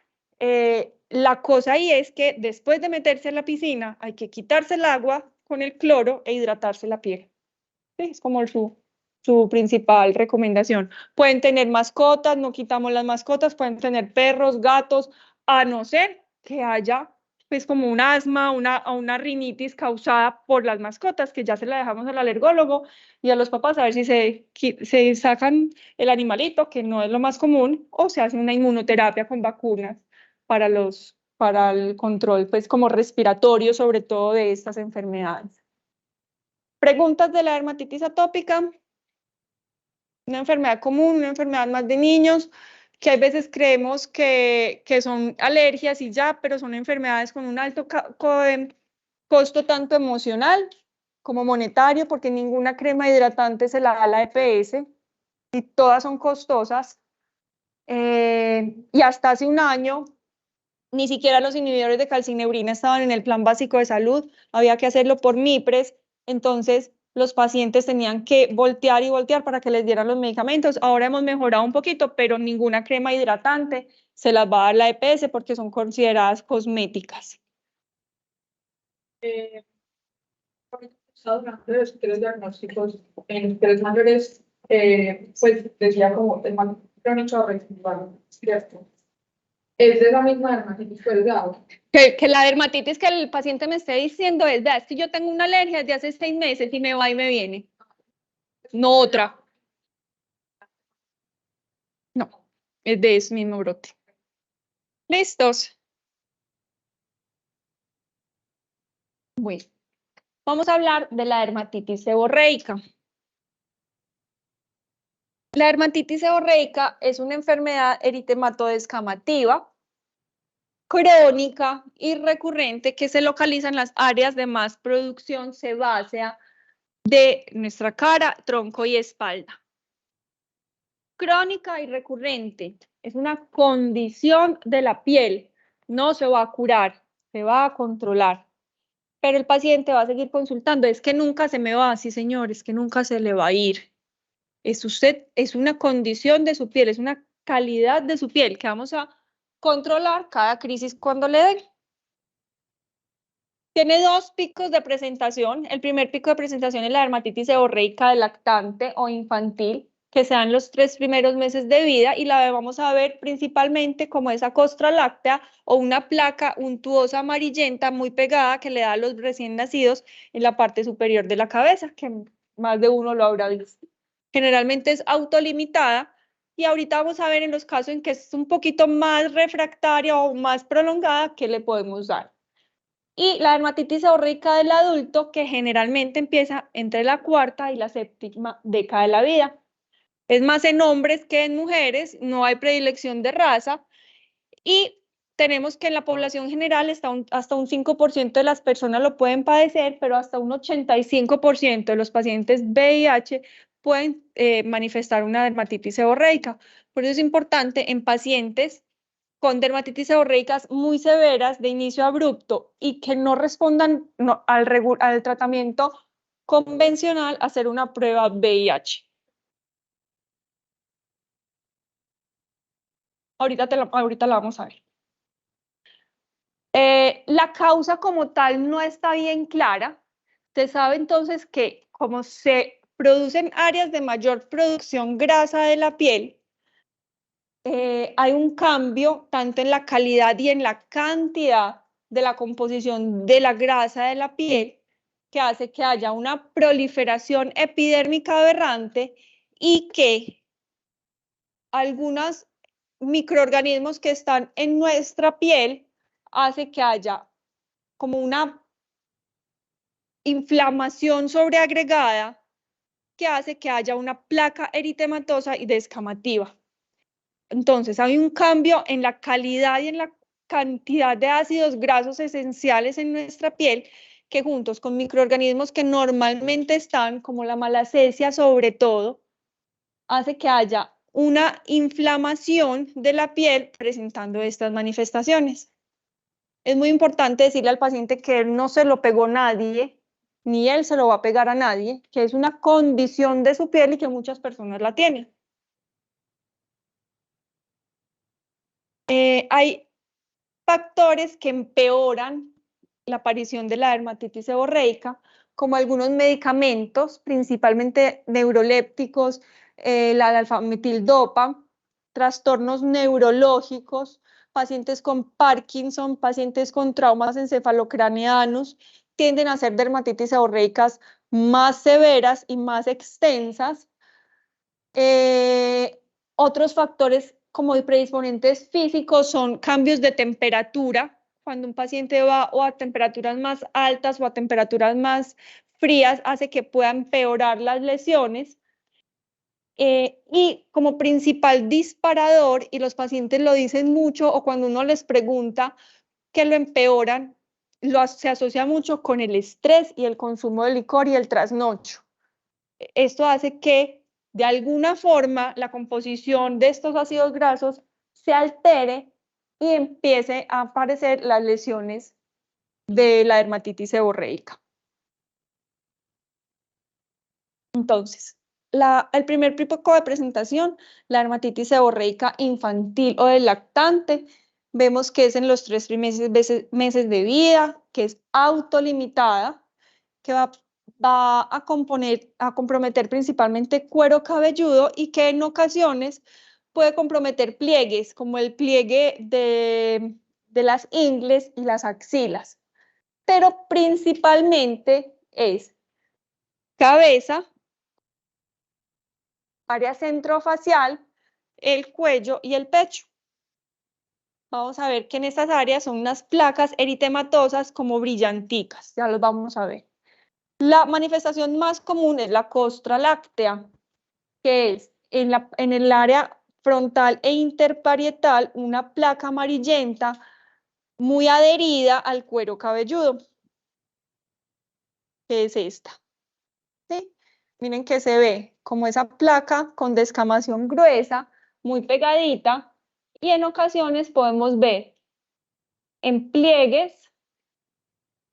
La cosa ahí es que después de meterse en la piscina hay que quitarse el agua con el cloro e hidratarse la piel. Sí, es como su principal recomendación. Pueden tener mascotas, no quitamos las mascotas, pueden tener perros, gatos, a no ser que haya pues como un asma, una rinitis causada por las mascotas, que ya se la dejamos al alergólogo y a los papás a ver si se sacan el animalito, que no es lo más común, o se hace una inmunoterapia con vacunas para el control pues como respiratorio, sobre todo de estas enfermedades. Preguntas de la dermatitis atópica. Una enfermedad común, una enfermedad más de niños, que a veces creemos que son alergias y ya, pero son enfermedades con un alto costo tanto emocional como monetario, porque ninguna crema hidratante se la da la EPS y todas son costosas. Y hasta hace un año, ni siquiera los inhibidores de calcineurina estaban en el plan básico de salud, había que hacerlo por MIPRES, entonces los pacientes tenían que voltear y voltear para que les dieran los medicamentos. Ahora hemos mejorado un poquito, pero ninguna crema hidratante se las va a dar la EPS porque son consideradas cosméticas. Hablando de los criterios diagnósticos en los criterios mayores, pues decía como el mal crónico residual, ¿cierto? Es de la misma dermatitis delgado. Que la dermatitis que el paciente me esté diciendo es que yo tengo una alergia desde hace 6 meses y me va y me viene. No otra. No, es de ese mismo brote. ¿Listos? Bueno, vamos a hablar de la dermatitis seborreica. La dermatitis seborreica es una enfermedad eritematodeescamativa, crónica y recurrente que se localiza en las áreas de más producción sebácea de nuestra cara, tronco y espalda. Crónica y recurrente es una condición de la piel, no se va a curar, se va a controlar, pero el paciente va a seguir consultando, es que nunca se me va, sí señor, es que nunca se le va a ir. Es una condición de su piel, es una calidad de su piel que vamos a controlar cada crisis cuando le den. Tiene 2 picos de presentación. El primer pico de presentación es la dermatitis seborreica del lactante o infantil, que sean los 3 primeros meses de vida, y la vamos a ver principalmente como esa costra láctea o una placa untuosa amarillenta muy pegada que le da a los recién nacidos en la parte superior de la cabeza, que más de uno lo habrá visto. Generalmente es autolimitada, y ahorita vamos a ver en los casos en que es un poquito más refractaria o más prolongada qué le podemos dar. Y la dermatitis seborreica del adulto, que generalmente empieza entre la 4ª y la 7ª década de la vida. Es más en hombres que en mujeres, no hay predilección de raza, y tenemos que en la población general hasta un 5% de las personas lo pueden padecer, pero hasta un 85% de los pacientes VIH pueden manifestar una dermatitis seborreica. Por eso es importante en pacientes con dermatitis seborreicas muy severas de inicio abrupto y que no respondan al tratamiento convencional, hacer una prueba VIH. Ahorita la vamos a ver. La causa como tal no está bien clara. Se sabe entonces que como se producen áreas de mayor producción grasa de la piel, hay un cambio tanto en la calidad y en la cantidad de la composición de la grasa de la piel, que hace que haya una proliferación epidérmica aberrante y que algunos microorganismos que están en nuestra piel hace que haya como una inflamación sobreagregada que hace que haya una placa eritematosa y descamativa. Entonces, hay un cambio en la calidad y en la cantidad de ácidos grasos esenciales en nuestra piel que juntos con microorganismos que normalmente están, como la malacesia sobre todo, hace que haya una inflamación de la piel presentando estas manifestaciones. Es muy importante decirle al paciente que él no se lo pegó nadie, ni él se lo va a pegar a nadie, que es una condición de su piel y que muchas personas la tienen. Hay factores que empeoran la aparición de la dermatitis seborreica, como algunos medicamentos, principalmente neurolépticos, la alfa-metildopa, trastornos neurológicos, pacientes con Parkinson, pacientes con traumas encefalocraneanos, tienden a ser dermatitis seborreicas más severas y más extensas. Otros factores como predisponentes físicos son cambios de temperatura. Cuando un paciente va o a temperaturas más altas o a temperaturas más frías, hace que puedan empeorar las lesiones. Y como principal disparador, y los pacientes lo dicen mucho, o cuando uno les pregunta que lo empeoran, se asocia mucho con el estrés y el consumo de licor y el trasnocho. Esto hace que de alguna forma la composición de estos ácidos grasos se altere y empiece a aparecer las lesiones de la dermatitis seborreica. Entonces, el primer pico de presentación, la dermatitis seborreica infantil o del lactante, vemos que es en los 3 primeros meses de vida, que es autolimitada, que va a comprometer principalmente cuero cabelludo y que en ocasiones puede comprometer pliegues, como el pliegue de las ingles y las axilas. Pero principalmente es cabeza, área centrofacial, el cuello y el pecho. Vamos a ver que en estas áreas son unas placas eritematosas como brillanticas, ya los vamos a ver. La manifestación más común es la costra láctea, que es en el área frontal e interparietal una placa amarillenta muy adherida al cuero cabelludo, que es esta. ¿Sí? Miren que se ve como esa placa con descamación gruesa, muy pegadita, y en ocasiones podemos ver en pliegues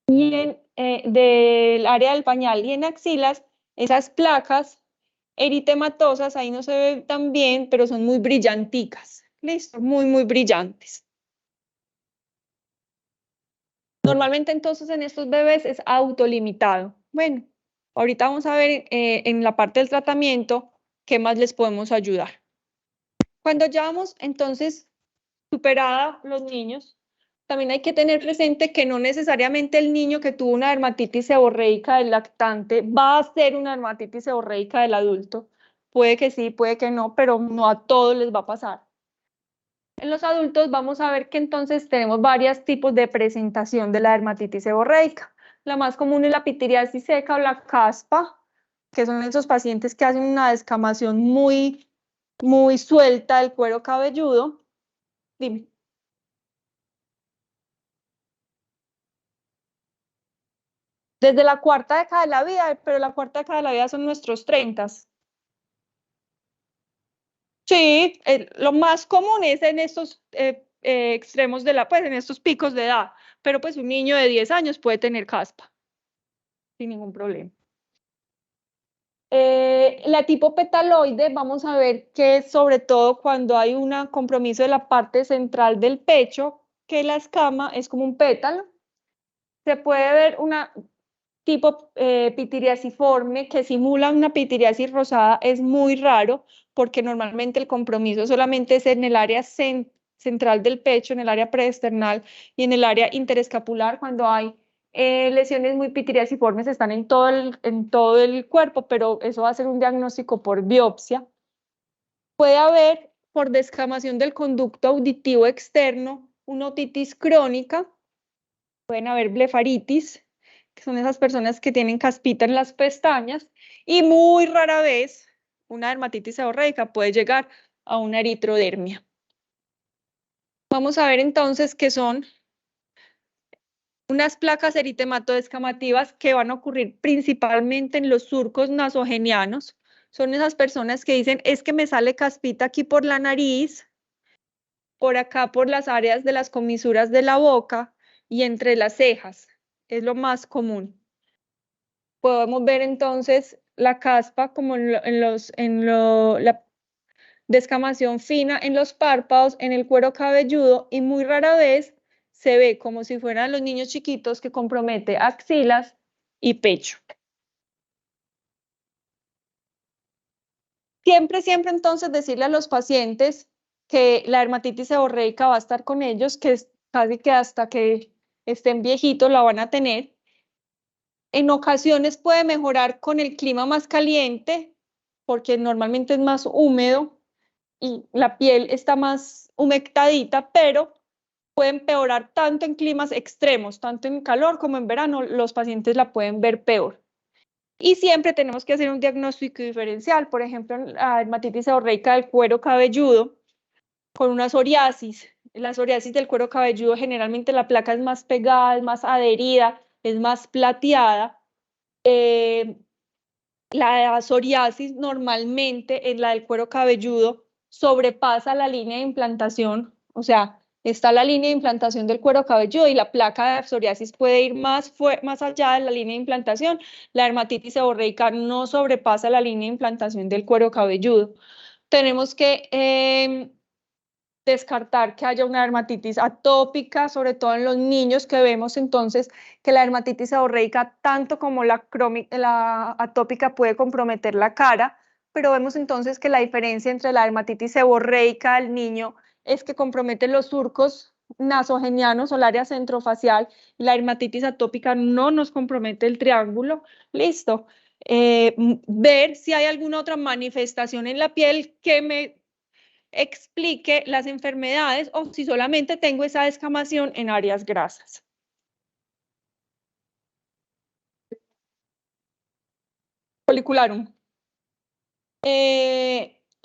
y del área del pañal y en axilas esas placas eritematosas, ahí no se ve tan bien, pero son muy brillanticas. Listo, muy, muy brillantes. Normalmente entonces en estos bebés es autolimitado. Bueno, ahorita vamos a ver en la parte del tratamiento qué más les podemos ayudar. Cuando ya vamos entonces superada los niños, también hay que tener presente que no necesariamente el niño que tuvo una dermatitis seborreica del lactante va a ser una dermatitis seborreica del adulto. Puede que sí, puede que no, pero no a todos les va a pasar. En los adultos vamos a ver que entonces tenemos varios tipos de presentación de la dermatitis seborreica. La más común es la pitiriasis seca o la caspa, que son esos pacientes que hacen una descamación muy suelta del cuero cabelludo. Dime. Desde la cuarta década de la vida, pero la cuarta década de la vida son nuestros 30. Sí, lo más común es en estos extremos de pues en estos picos de edad, pero pues un niño de 10 años puede tener caspa, sin ningún problema. La tipo petaloide, vamos a ver que sobre todo cuando hay un compromiso de la parte central del pecho, que la escama es como un pétalo, se puede ver una tipo pitiriasiforme que simula una pitiriasis rosada, es muy raro porque normalmente el compromiso solamente es en el área central del pecho, en el área preesternal y en el área interescapular. Cuando hay lesiones muy pitiriasiformes están en todo el cuerpo, pero eso va a ser un diagnóstico por biopsia. Puede haber, por descamación del conducto auditivo externo, una otitis crónica, pueden haber blefaritis, que son esas personas que tienen caspita en las pestañas, y muy rara vez una dermatitis seborreica puede llegar a una eritrodermia. Vamos a ver entonces qué son unas placas eritematoescamativas que van a ocurrir principalmente en los surcos nasogenianos. Son esas personas que dicen, es que me sale caspita aquí por la nariz, por acá por las áreas de las comisuras de la boca y entre las cejas. Es lo más común. Podemos ver entonces la caspa como la descamación fina en los párpados, en el cuero cabelludo, y muy rara vez se ve como si fueran los niños chiquitos que compromete axilas y pecho. Siempre entonces decirle a los pacientes que la dermatitis seborreica va a estar con ellos, que casi que hasta que estén viejitos la van a tener. En ocasiones puede mejorar con el clima más caliente, porque normalmente es más húmedo y la piel está más humectadita, pero puede empeorar tanto en climas extremos, tanto en calor como en verano, los pacientes la pueden ver peor. Y siempre tenemos que hacer un diagnóstico diferencial, por ejemplo, la dermatitis seborreica del cuero cabelludo con una psoriasis. La psoriasis del cuero cabelludo, generalmente la placa es más pegada, es más adherida, es más plateada. La psoriasis normalmente en la del cuero cabelludo sobrepasa la línea de implantación, o sea, está la línea de implantación del cuero cabelludo y la placa de psoriasis puede ir más allá de la línea de implantación. La dermatitis seborreica no sobrepasa la línea de implantación del cuero cabelludo. Tenemos que descartar que haya una dermatitis atópica, sobre todo en los niños, que vemos entonces que la dermatitis seborreica, tanto como la atópica, puede comprometer la cara, pero vemos entonces que la diferencia entre la dermatitis seborreica del niño es que compromete los surcos nasogenianos o el área centrofacial, y la dermatitis atópica no nos compromete el triángulo. Listo. Ver si hay alguna otra manifestación en la piel que me explique las enfermedades o si solamente tengo esa descamación en áreas grasas. Follicularum.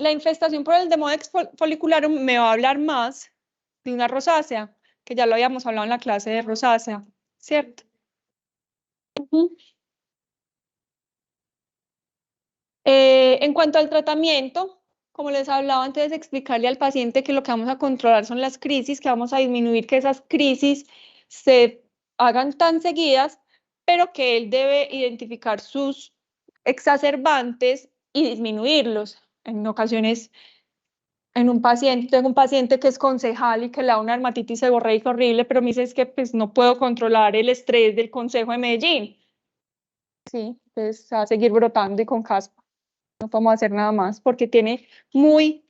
La infestación por el Demodex follicularum me va a hablar más de una rosácea, que ya lo habíamos hablado en la clase de rosácea, ¿cierto? En cuanto al tratamiento, como les hablaba antes de explicarle al paciente que lo que vamos a controlar son las crisis, que vamos a disminuir que esas crisis se hagan tan seguidas, pero que él debe identificar sus exacerbantes y disminuirlos. En ocasiones, tengo un paciente que es concejal y que le da una dermatitis seborreica horrible, pero me dice es que pues, no puedo controlar el estrés del Consejo de Medellín. Sí, pues a seguir brotando y con caspa. No podemos hacer nada más porque tiene muy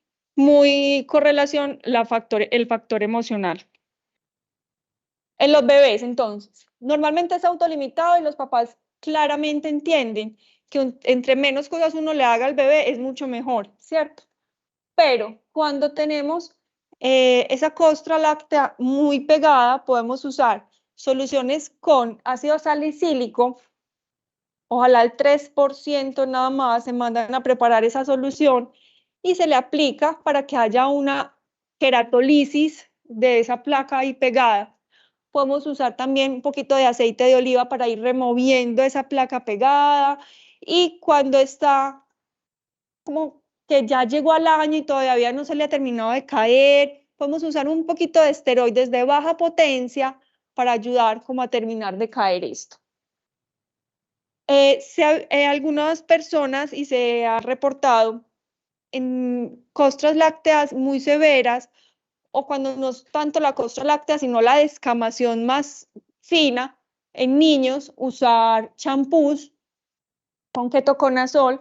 correlación el factor emocional. En los bebés, entonces, normalmente es autolimitado y los papás claramente entienden que entre menos cosas uno le haga al bebé es mucho mejor, ¿cierto? Pero cuando tenemos esa costra láctea muy pegada, podemos usar soluciones con ácido salicílico. Ojalá el 3% nada más se mandan a preparar esa solución y se le aplica para que haya una queratolisis de esa placa ahí pegada. Podemos usar también un poquito de aceite de oliva para ir removiendo esa placa pegada, y cuando está como que ya llegó al año y todavía no se le ha terminado de caer, podemos usar un poquito de esteroides de baja potencia para ayudar como a terminar de caer esto. Algunas personas, y se ha reportado en costras lácteas muy severas, o cuando no es tanto la costra láctea, sino la descamación más fina, en niños, usar champús con ketoconazol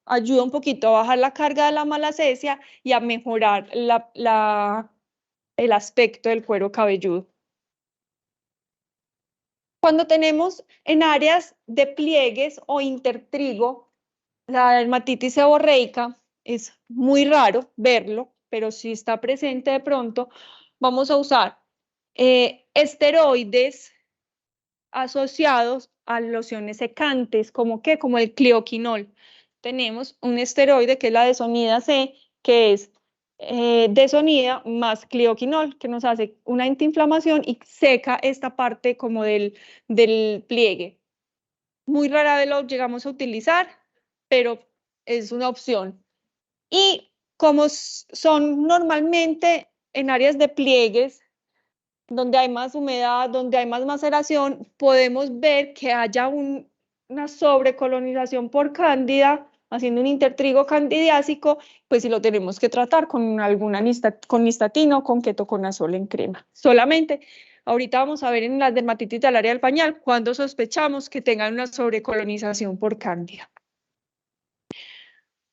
ayuda un poquito a bajar la carga de la malacesia y a mejorar el aspecto del cuero cabelludo. Cuando tenemos en áreas de pliegues o intertrigo, la dermatitis seborreica, es muy raro verlo, pero si está presente de pronto, vamos a usar esteroides asociados a lociones secantes, como el cleoquinol. Tenemos un esteroide que es la desonida C, que es desonida más cleoquinol, que nos hace una antiinflamación y seca esta parte como del pliegue. Muy rara vez lo llegamos a utilizar, pero es una opción. Y como son normalmente en áreas de pliegues, donde hay más humedad, donde hay más maceración, podemos ver que haya una sobrecolonización por cándida, haciendo un intertrigo candidiásico, pues si lo tenemos que tratar con con nistatina o con ketoconazol en crema. Solamente, ahorita vamos a ver en la dermatitis del área del pañal, cuando sospechamos que tengan una sobrecolonización por cándida.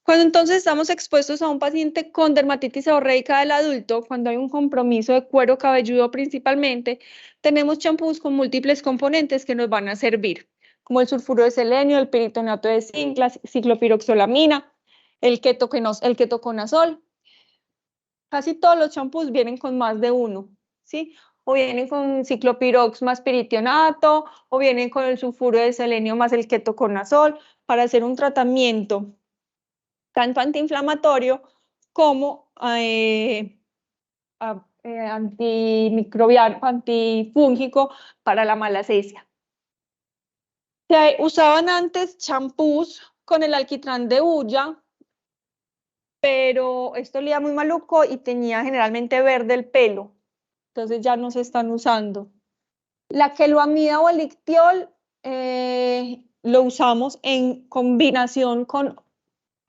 Cuando entonces estamos expuestos a un paciente con dermatitis seborreica del adulto, cuando hay un compromiso de cuero cabelludo principalmente, tenemos champús con múltiples componentes que nos van a servir, como el sulfuro de selenio, el peritonato de zinc, la ciclopiroxolamina, el ketoconazol. Casi todos los champús vienen con más de uno, ¿sí? O vienen con ciclopirox más peritoneo, o vienen con el sulfuro de selenio más el ketoconazol, para hacer un tratamiento tanto antiinflamatorio como antimicrobiano, antifúngico para la malacesia. Se usaban antes champús con el alquitrán de hulla, pero esto olía muy maluco y tenía generalmente verde el pelo, entonces ya no se están usando. La queloamida o el ictiol lo usamos en combinación con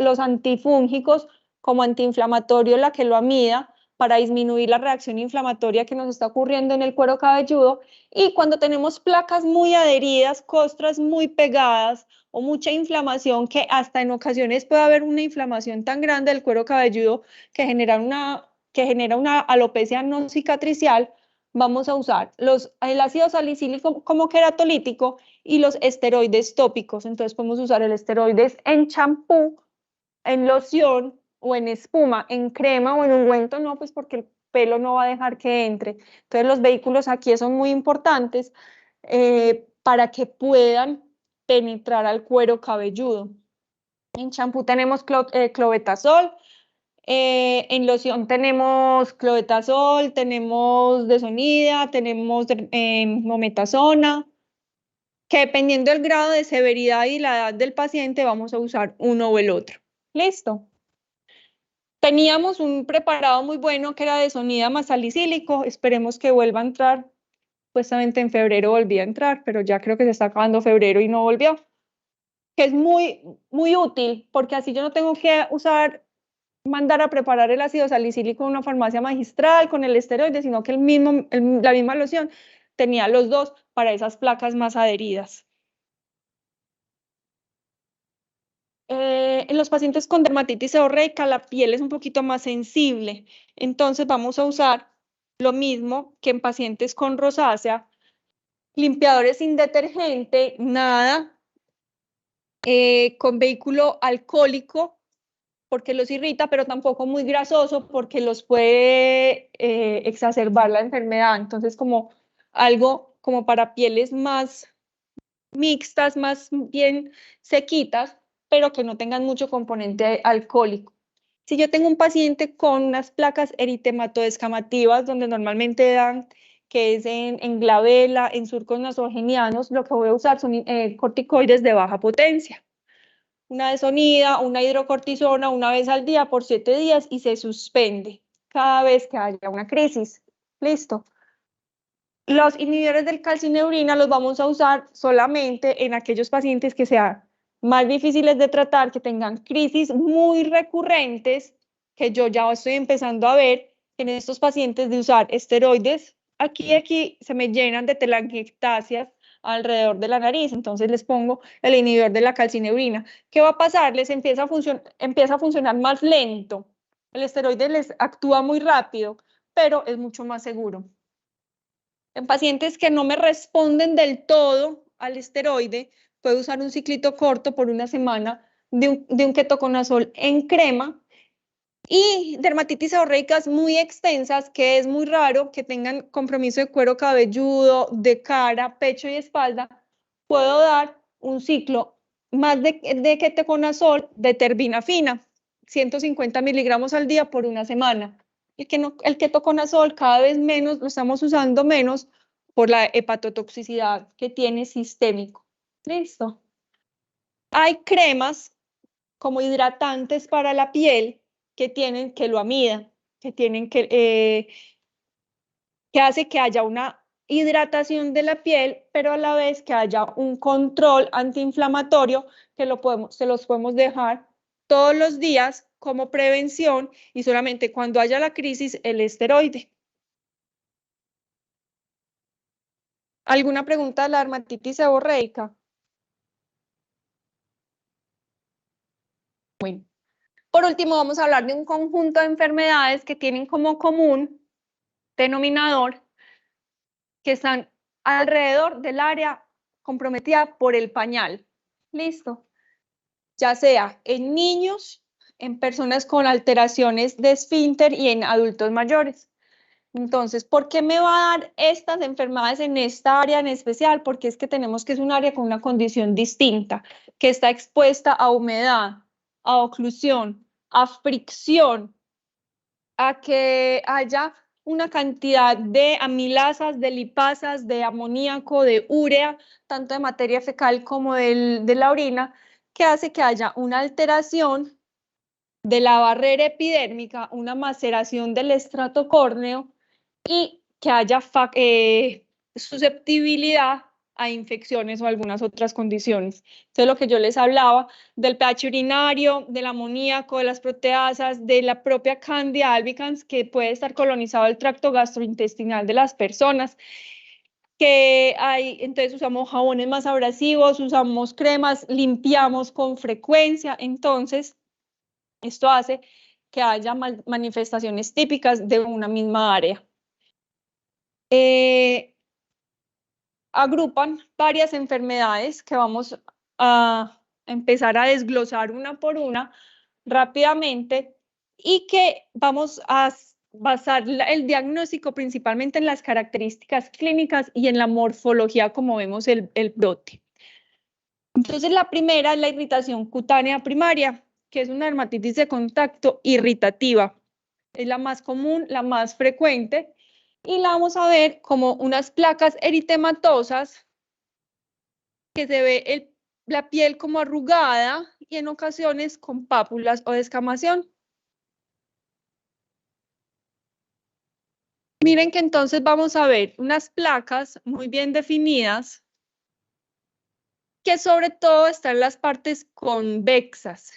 los antifúngicos como antiinflamatorio, la queloamida, para disminuir la reacción inflamatoria que nos está ocurriendo en el cuero cabelludo. Y cuando tenemos placas muy adheridas, costras muy pegadas o mucha inflamación, que hasta en ocasiones puede haber una inflamación tan grande del cuero cabelludo que genera una alopecia no cicatricial, vamos a usar el ácido salicílico como queratolítico y los esteroides tópicos. Entonces podemos usar el esteroides en champú, en loción o en espuma, en crema o en ungüento no, pues porque el pelo no va a dejar que entre. Entonces los vehículos aquí son muy importantes para que puedan penetrar al cuero cabelludo. En champú tenemos clobetasol, en loción tenemos clobetasol, tenemos desonida, tenemos mometasona, que dependiendo del grado de severidad y la edad del paciente vamos a usar uno o el otro. Listo. Teníamos un preparado muy bueno que era desonida más salicílico, esperemos que vuelva a entrar, supuestamente en febrero volvía a entrar, pero ya creo que se está acabando febrero y no volvió, que es muy útil, porque así yo no tengo que mandar a preparar el ácido salicílico en una farmacia magistral con el esteroide, sino que la misma loción tenía los dos para esas placas más adheridas. En los pacientes con dermatitis seborreica la piel es un poquito más sensible, entonces vamos a usar lo mismo que en pacientes con rosácea, limpiadores sin detergente, nada, con vehículo alcohólico, porque los irrita, pero tampoco muy grasoso, porque los puede exacerbar la enfermedad. Entonces, como algo como para pieles más mixtas, más bien sequitas, pero que no tengan mucho componente alcohólico. Si yo tengo un paciente con unas placas eritematoescamativas, donde normalmente dan, que es en glabela, en surcos nasogenianos, lo que voy a usar son corticoides de baja potencia. Una desonida, una hidrocortisona una vez al día por 7 días y se suspende cada vez que haya una crisis. Listo. Los inhibidores del calcineurina los vamos a usar solamente en aquellos pacientes que sean más difíciles de tratar, que tengan crisis muy recurrentes, que yo ya estoy empezando a ver en estos pacientes de usar esteroides. Aquí se me llenan de telangiectasias alrededor de la nariz, entonces les pongo el inhibidor de la calcineurina. ¿Qué va a pasar? Les empieza a funcionar más lento. El esteroide les actúa muy rápido, pero es mucho más seguro. En pacientes que no me responden del todo al esteroide, puedo usar un ciclito corto por una semana de un ketoconazol en crema. Y dermatitis seborreicas muy extensas, que es muy raro que tengan compromiso de cuero cabelludo, de cara, pecho y espalda, puedo dar un ciclo más de ketoconazol de terbinafina, 150 miligramos al día por una semana. El ketoconazol cada vez menos, lo estamos usando menos por la hepatotoxicidad que tiene sistémico. Listo. Hay cremas como hidratantes para la piel que tienen queloamida, que hace que haya una hidratación de la piel, pero a la vez que haya un control antiinflamatorio que se los podemos dejar todos los días como prevención y solamente cuando haya la crisis el esteroide. ¿Alguna pregunta de la dermatitis seborreica? Bueno, por último vamos a hablar de un conjunto de enfermedades que tienen como común denominador que están alrededor del área comprometida por el pañal. Listo. Ya sea en niños, en personas con alteraciones de esfínter y en adultos mayores. Entonces, ¿por qué me va a dar estas enfermedades en esta área en especial? Porque es que tenemos que es un área con una condición distinta, que está expuesta a humedad, a oclusión, a fricción, a que haya una cantidad de amilasas, de lipasas, de amoníaco, de urea, tanto de materia fecal como de la orina, que hace que haya una alteración de la barrera epidérmica, una maceración del estrato córneo y que haya susceptibilidad a infecciones o algunas otras condiciones. Entonces, lo que yo les hablaba del pH urinario, del amoníaco, de las proteasas, de la propia Candida albicans, que puede estar colonizado el tracto gastrointestinal de las personas, entonces usamos jabones más abrasivos, usamos cremas, limpiamos con frecuencia, entonces esto hace que haya manifestaciones típicas de una misma área. Agrupan varias enfermedades que vamos a empezar a desglosar una por una rápidamente y que vamos a basar el diagnóstico principalmente en las características clínicas y en la morfología como vemos el brote. Entonces la primera es la irritación cutánea primaria, que es una dermatitis de contacto irritativa. Es la más común, la más frecuente, y la vamos a ver como unas placas eritematosas que se ve la piel como arrugada y en ocasiones con pápulas o descamación. Miren que entonces vamos a ver unas placas muy bien definidas que sobre todo están en las partes convexas.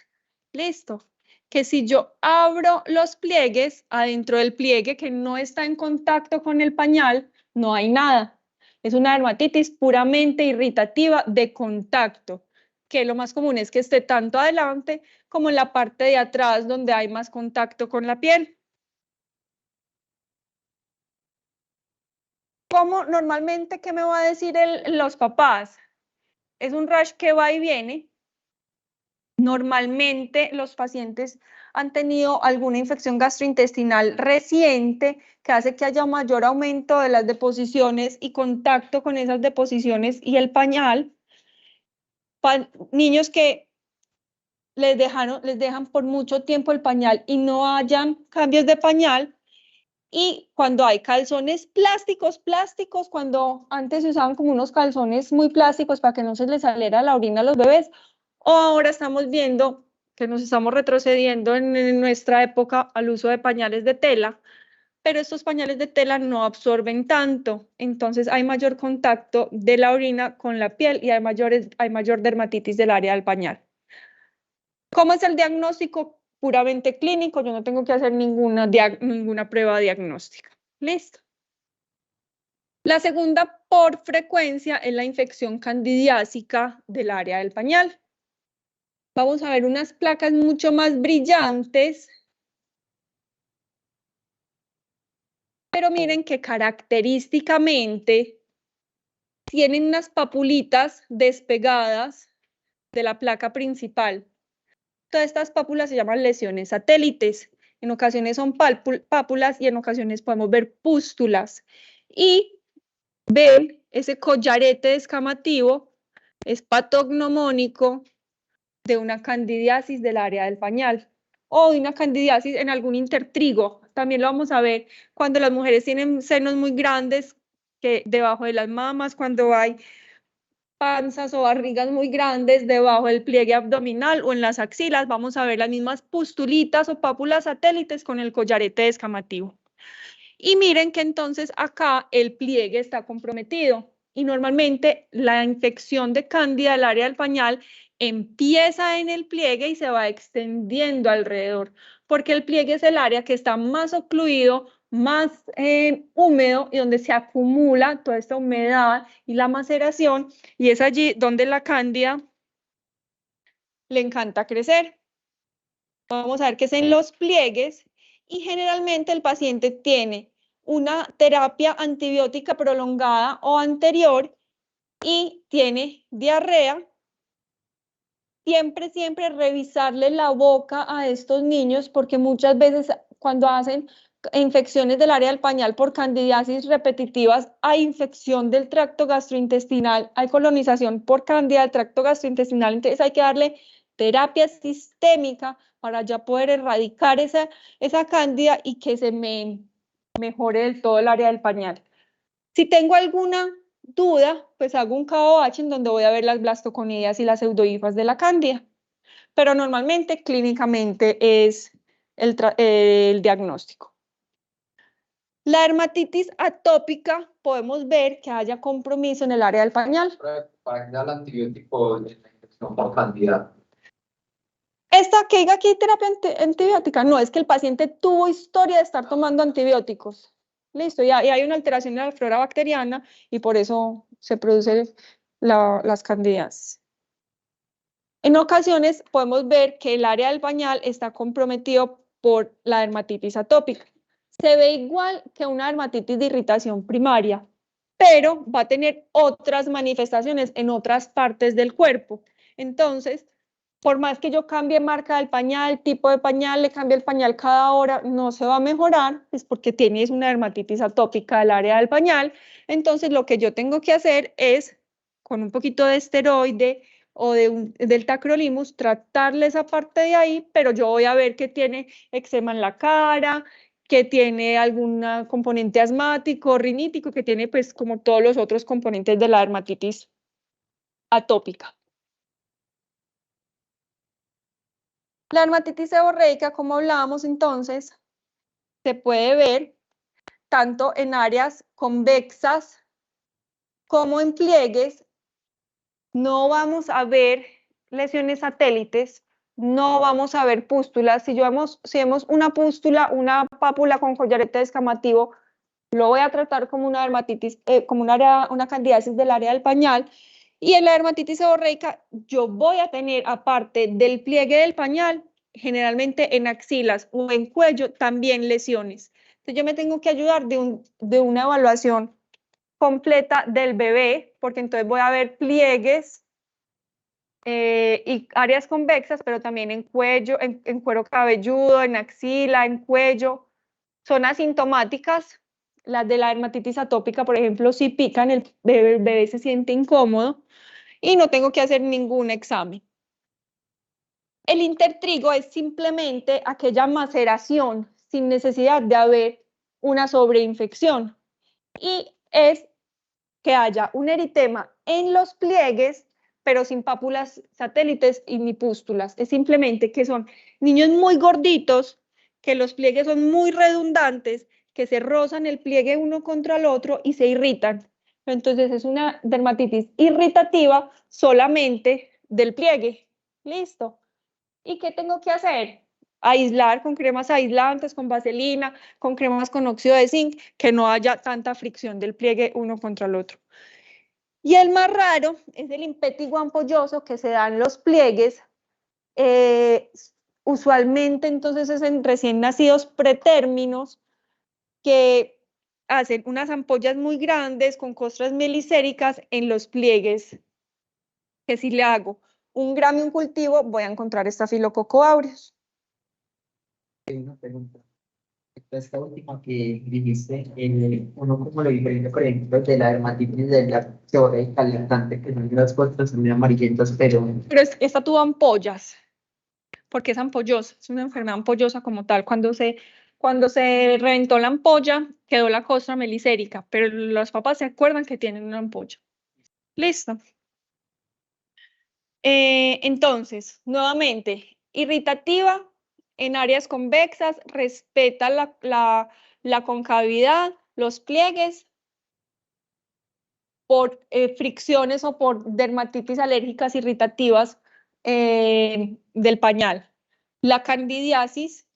¿Listo? Que si yo abro los pliegues, adentro del pliegue que no está en contacto con el pañal, no hay nada. Es una dermatitis puramente irritativa de contacto. que lo más común es que esté tanto adelante como en la parte de atrás donde hay más contacto con la piel. ¿Cómo normalmente qué me va a decir los papás? Es un rash que va y viene. Normalmente los pacientes han tenido alguna infección gastrointestinal reciente que hace que haya un mayor aumento de las deposiciones y contacto con esas deposiciones y el pañal. Niños que les dejan por mucho tiempo el pañal y no hayan cambios de pañal. Y cuando hay calzones plásticos, cuando antes se usaban como unos calzones muy plásticos para que no se les saliera la orina a los bebés, o ahora estamos viendo que nos estamos retrocediendo en nuestra época al uso de pañales de tela, pero estos pañales de tela no absorben tanto, entonces hay mayor contacto de la orina con la piel y hay mayor dermatitis del área del pañal. ¿Cómo es el diagnóstico? Puramente clínico, yo no tengo que hacer ninguna prueba diagnóstica. Listo. La segunda por frecuencia es la infección candidiásica del área del pañal. Vamos a ver unas placas mucho más brillantes, pero miren que característicamente tienen unas papulitas despegadas de la placa principal. Todas estas pápulas se llaman lesiones satélites. En ocasiones son pápulas y en ocasiones podemos ver pústulas. Y ven ese collarete descamativo, es patognomónico de una candidiasis del área del pañal o de una candidiasis en algún intertrigo. También lo vamos a ver cuando las mujeres tienen senos muy grandes que debajo de las mamas, cuando hay panzas o barrigas muy grandes debajo del pliegue abdominal o en las axilas, vamos a ver las mismas pustulitas o pápulas satélites con el collarete descamativo. Y miren que entonces acá el pliegue está comprometido y normalmente la infección de cándida del área del pañal empieza en el pliegue y se va extendiendo alrededor, porque el pliegue es el área que está más ocluido, más húmedo y donde se acumula toda esta humedad y la maceración, y es allí donde la cándida le encanta crecer. Vamos a ver que es en los pliegues y generalmente el paciente tiene una terapia antibiótica prolongada o anterior y tiene diarrea. Siempre revisarle la boca a estos niños porque muchas veces cuando hacen infecciones del área del pañal por candidiasis repetitivas, hay infección del tracto gastrointestinal, hay colonización por cándida del tracto gastrointestinal, entonces hay que darle terapia sistémica para ya poder erradicar esa cándida y que se mejore del todo el área del pañal. Si tengo alguna duda, pues hago un KOH en donde voy a ver las blastoconidias y las pseudohifas de la cándida, pero normalmente clínicamente es el diagnóstico. La dermatitis atópica, podemos ver que haya compromiso en el área del pañal. Para que da el antibiótico en la infección por cantidad. Esta que diga aquí terapia antibiótica, no, es que el paciente tuvo historia de estar tomando antibióticos. Listo, y hay una alteración en la flora bacteriana y por eso se producen las candidiasis. En ocasiones podemos ver que el área del pañal está comprometido por la dermatitis atópica. Se ve igual que una dermatitis de irritación primaria, pero va a tener otras manifestaciones en otras partes del cuerpo. Entonces, por más que yo cambie marca del pañal, tipo de pañal, le cambie el pañal cada hora, no se va a mejorar, es porque tienes una dermatitis atópica del área del pañal. Entonces, lo que yo tengo que hacer es, con un poquito de esteroide o del tacrolimus, tratarle esa parte de ahí, pero yo voy a ver que tiene eczema en la cara, que tiene algún componente asmático, rinítico, que tiene pues como todos los otros componentes de la dermatitis atópica. La dermatitis seborreica, como hablábamos entonces, se puede ver tanto en áreas convexas como en pliegues. No vamos a ver lesiones satélites, no vamos a ver pústulas. Si vemos una pústula, una pápula con collarete descamativo, lo voy a tratar como una dermatitis, como una candidiasis del área del pañal. Y en la dermatitis seborreica yo voy a tener, aparte del pliegue del pañal, generalmente en axilas o en cuello, también lesiones. Entonces yo me tengo que ayudar de una evaluación completa del bebé, porque entonces voy a ver pliegues y áreas convexas, pero también en cuello, en cuero cabelludo, en axila, en cuello. Son asintomáticas. Las de la dermatitis atópica, por ejemplo, si pican, el bebé se siente incómodo y no tengo que hacer ningún examen. El intertrigo es simplemente aquella maceración sin necesidad de haber una sobreinfección y es que haya un eritema en los pliegues, pero sin pápulas satélites y ni pústulas. Es simplemente que son niños muy gorditos, que los pliegues son muy redundantes, que se rozan el pliegue uno contra el otro y se irritan. Entonces es una dermatitis irritativa solamente del pliegue. Listo. ¿Y qué tengo que hacer? Aislar con cremas aislantes, con vaselina, con cremas con óxido de zinc, que no haya tanta fricción del pliegue uno contra el otro. Y el más raro es el impétigo ampolloso que se da en los pliegues. Usualmente entonces es en recién nacidos pretérminos que hacen unas ampollas muy grandes con costras melicéricas en los pliegues, que si le hago un gramo y un cultivo voy a encontrar estafilococo aureus. Tengo una pregunta. Esta última que dijiste, uno como lo diferente, por ejemplo, de la dermatitis de la seborreica lactante, que son las costras muy amarillentas, pero Pero esta tuvo ampollas, porque es ampollosa, es una enfermedad ampollosa como tal. Cuando se reventó la ampolla, quedó la costra melicérica, pero los papás se acuerdan que tienen una ampolla. Listo. Entonces, nuevamente, irritativa en áreas convexas, respeta la concavidad, los pliegues, por fricciones o por dermatitis alérgicas irritativas del pañal. La candidiasis,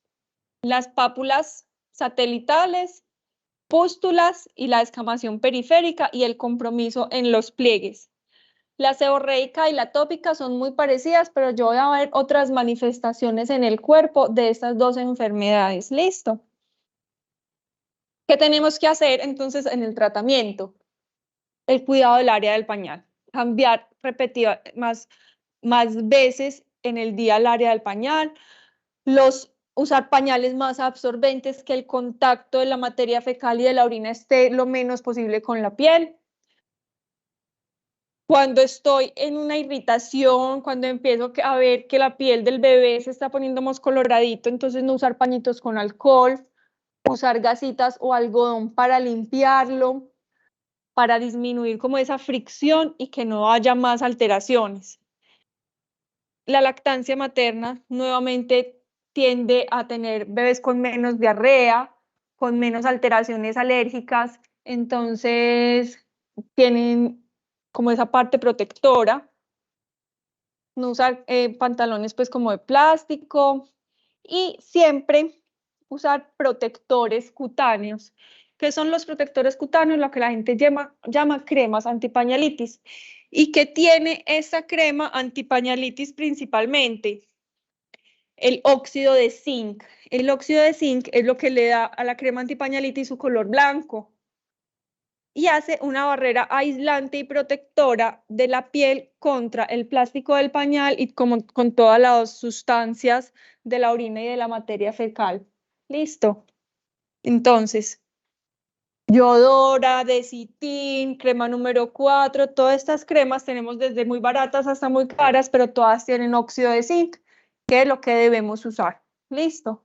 las pápulas satelitales, pústulas y la descamación periférica y el compromiso en los pliegues. La seborreica y la atópica son muy parecidas, pero yo voy a ver otras manifestaciones en el cuerpo de estas dos enfermedades. ¿Listo? ¿Qué tenemos que hacer entonces en el tratamiento? El cuidado del área del pañal. Cambiar repetidas más veces en el día el área del pañal. Usar pañales más absorbentes, que el contacto de la materia fecal y de la orina esté lo menos posible con la piel. Cuando estoy en una irritación, cuando empiezo a ver que la piel del bebé se está poniendo más coloradito, entonces no usar pañitos con alcohol, usar gasitas o algodón para limpiarlo, para disminuir como esa fricción y que no haya más alteraciones. La lactancia materna nuevamente tiende a tener bebés con menos diarrea, con menos alteraciones alérgicas, entonces tienen como esa parte protectora. No usar pantalones pues como de plástico y siempre usar protectores cutáneos. ¿Qué son los protectores cutáneos? Lo que la gente llama cremas antipañalitis. ¿Y qué tiene esa crema antipañalitis principalmente? El óxido de zinc. El óxido de zinc es lo que le da a la crema antipañalitis su color blanco y hace una barrera aislante y protectora de la piel contra el plástico del pañal y como con todas las sustancias de la orina y de la materia fecal. ¿Listo? Entonces, Yodora, Desitin, crema número 4, todas estas cremas tenemos desde muy baratas hasta muy caras, pero todas tienen óxido de zinc, que es lo que debemos usar. ¿Listo?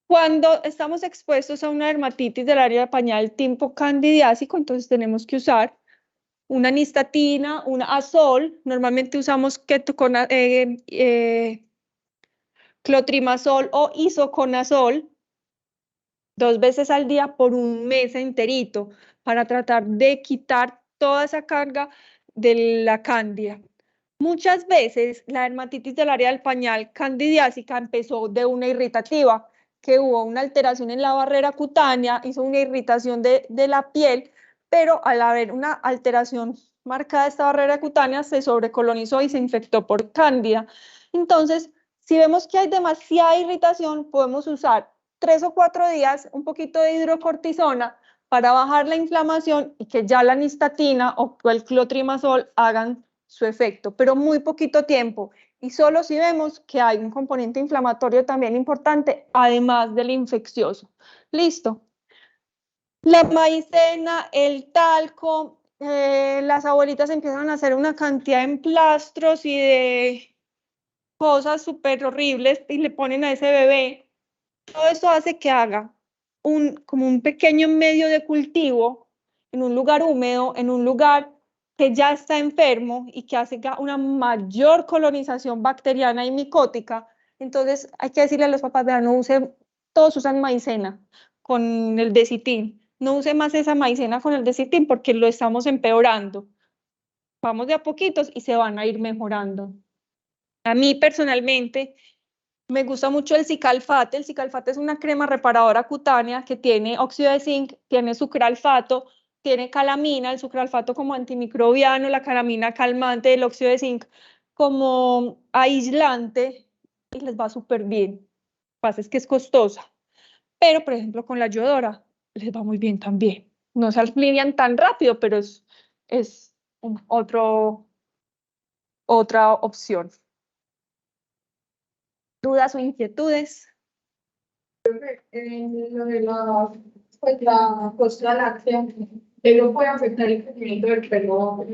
Cuando estamos expuestos a una dermatitis del área del pañal tipo candidiásico, entonces tenemos que usar una nistatina, una azol. Normalmente usamos clotrimazol o isoconazol 2 veces al día por un mes enterito para tratar de quitar toda esa carga de la cándida. Muchas veces la dermatitis del área del pañal candidiásica empezó de una irritativa, que hubo una alteración en la barrera cutánea, hizo una irritación de la piel, pero al haber una alteración marcada de esta barrera cutánea, se sobrecolonizó y se infectó por cándida. Entonces, si vemos que hay demasiada irritación, podemos usar 3 o 4 días un poquito de hidrocortisona para bajar la inflamación y que ya la nistatina o el clotrimazol hagan su efecto, pero muy poquito tiempo. Y solo si vemos que hay un componente inflamatorio también importante, además del infeccioso. Listo. La maicena, el talco, las abuelitas empiezan a hacer una cantidad de emplastros y de cosas súper horribles y le ponen a ese bebé. Todo esto hace que haga como un pequeño medio de cultivo en un lugar húmedo, en un lugar que ya está enfermo y que hace una mayor colonización bacteriana y micótica. Entonces hay que decirle a los papás, vean, no usen, todos usan maicena con el Desitin. No use más esa maicena con el Desitin porque lo estamos empeorando. Vamos de a poquitos y se van a ir mejorando. A mí personalmente me gusta mucho el Cicalfate. El Cicalfate es una crema reparadora cutánea que tiene óxido de zinc, tiene sucralfato, tiene calamina, el sucralfato como antimicrobiano, la calamina calmante, el óxido de zinc como aislante y les va súper bien. Lo que pasa es que es costosa, pero por ejemplo con la yodora les va muy bien también. No se alivian tan rápido, pero es otra opción. ¿Dudas o inquietudes? Lo de la costra láctea, eso puede afectar el crecimiento del pelo.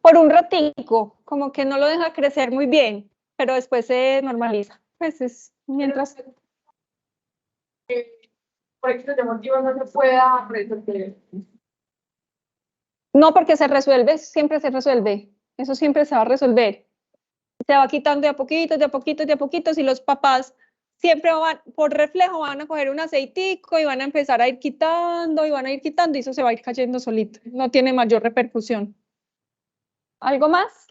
Por un ratico, como que no lo deja crecer muy bien, pero después se normaliza. Pues es mientras. Por ejemplo, motivo no se pueda resolver. No, porque se resuelve, siempre se resuelve. Eso siempre se va a resolver. Se va quitando de a poquitos, de a poquitos, de a poquitos, y los papás siempre van, por reflejo, van a coger un aceitico y van a empezar a ir quitando y van a ir quitando y eso se va a ir cayendo solito. No tiene mayor repercusión. ¿Algo más?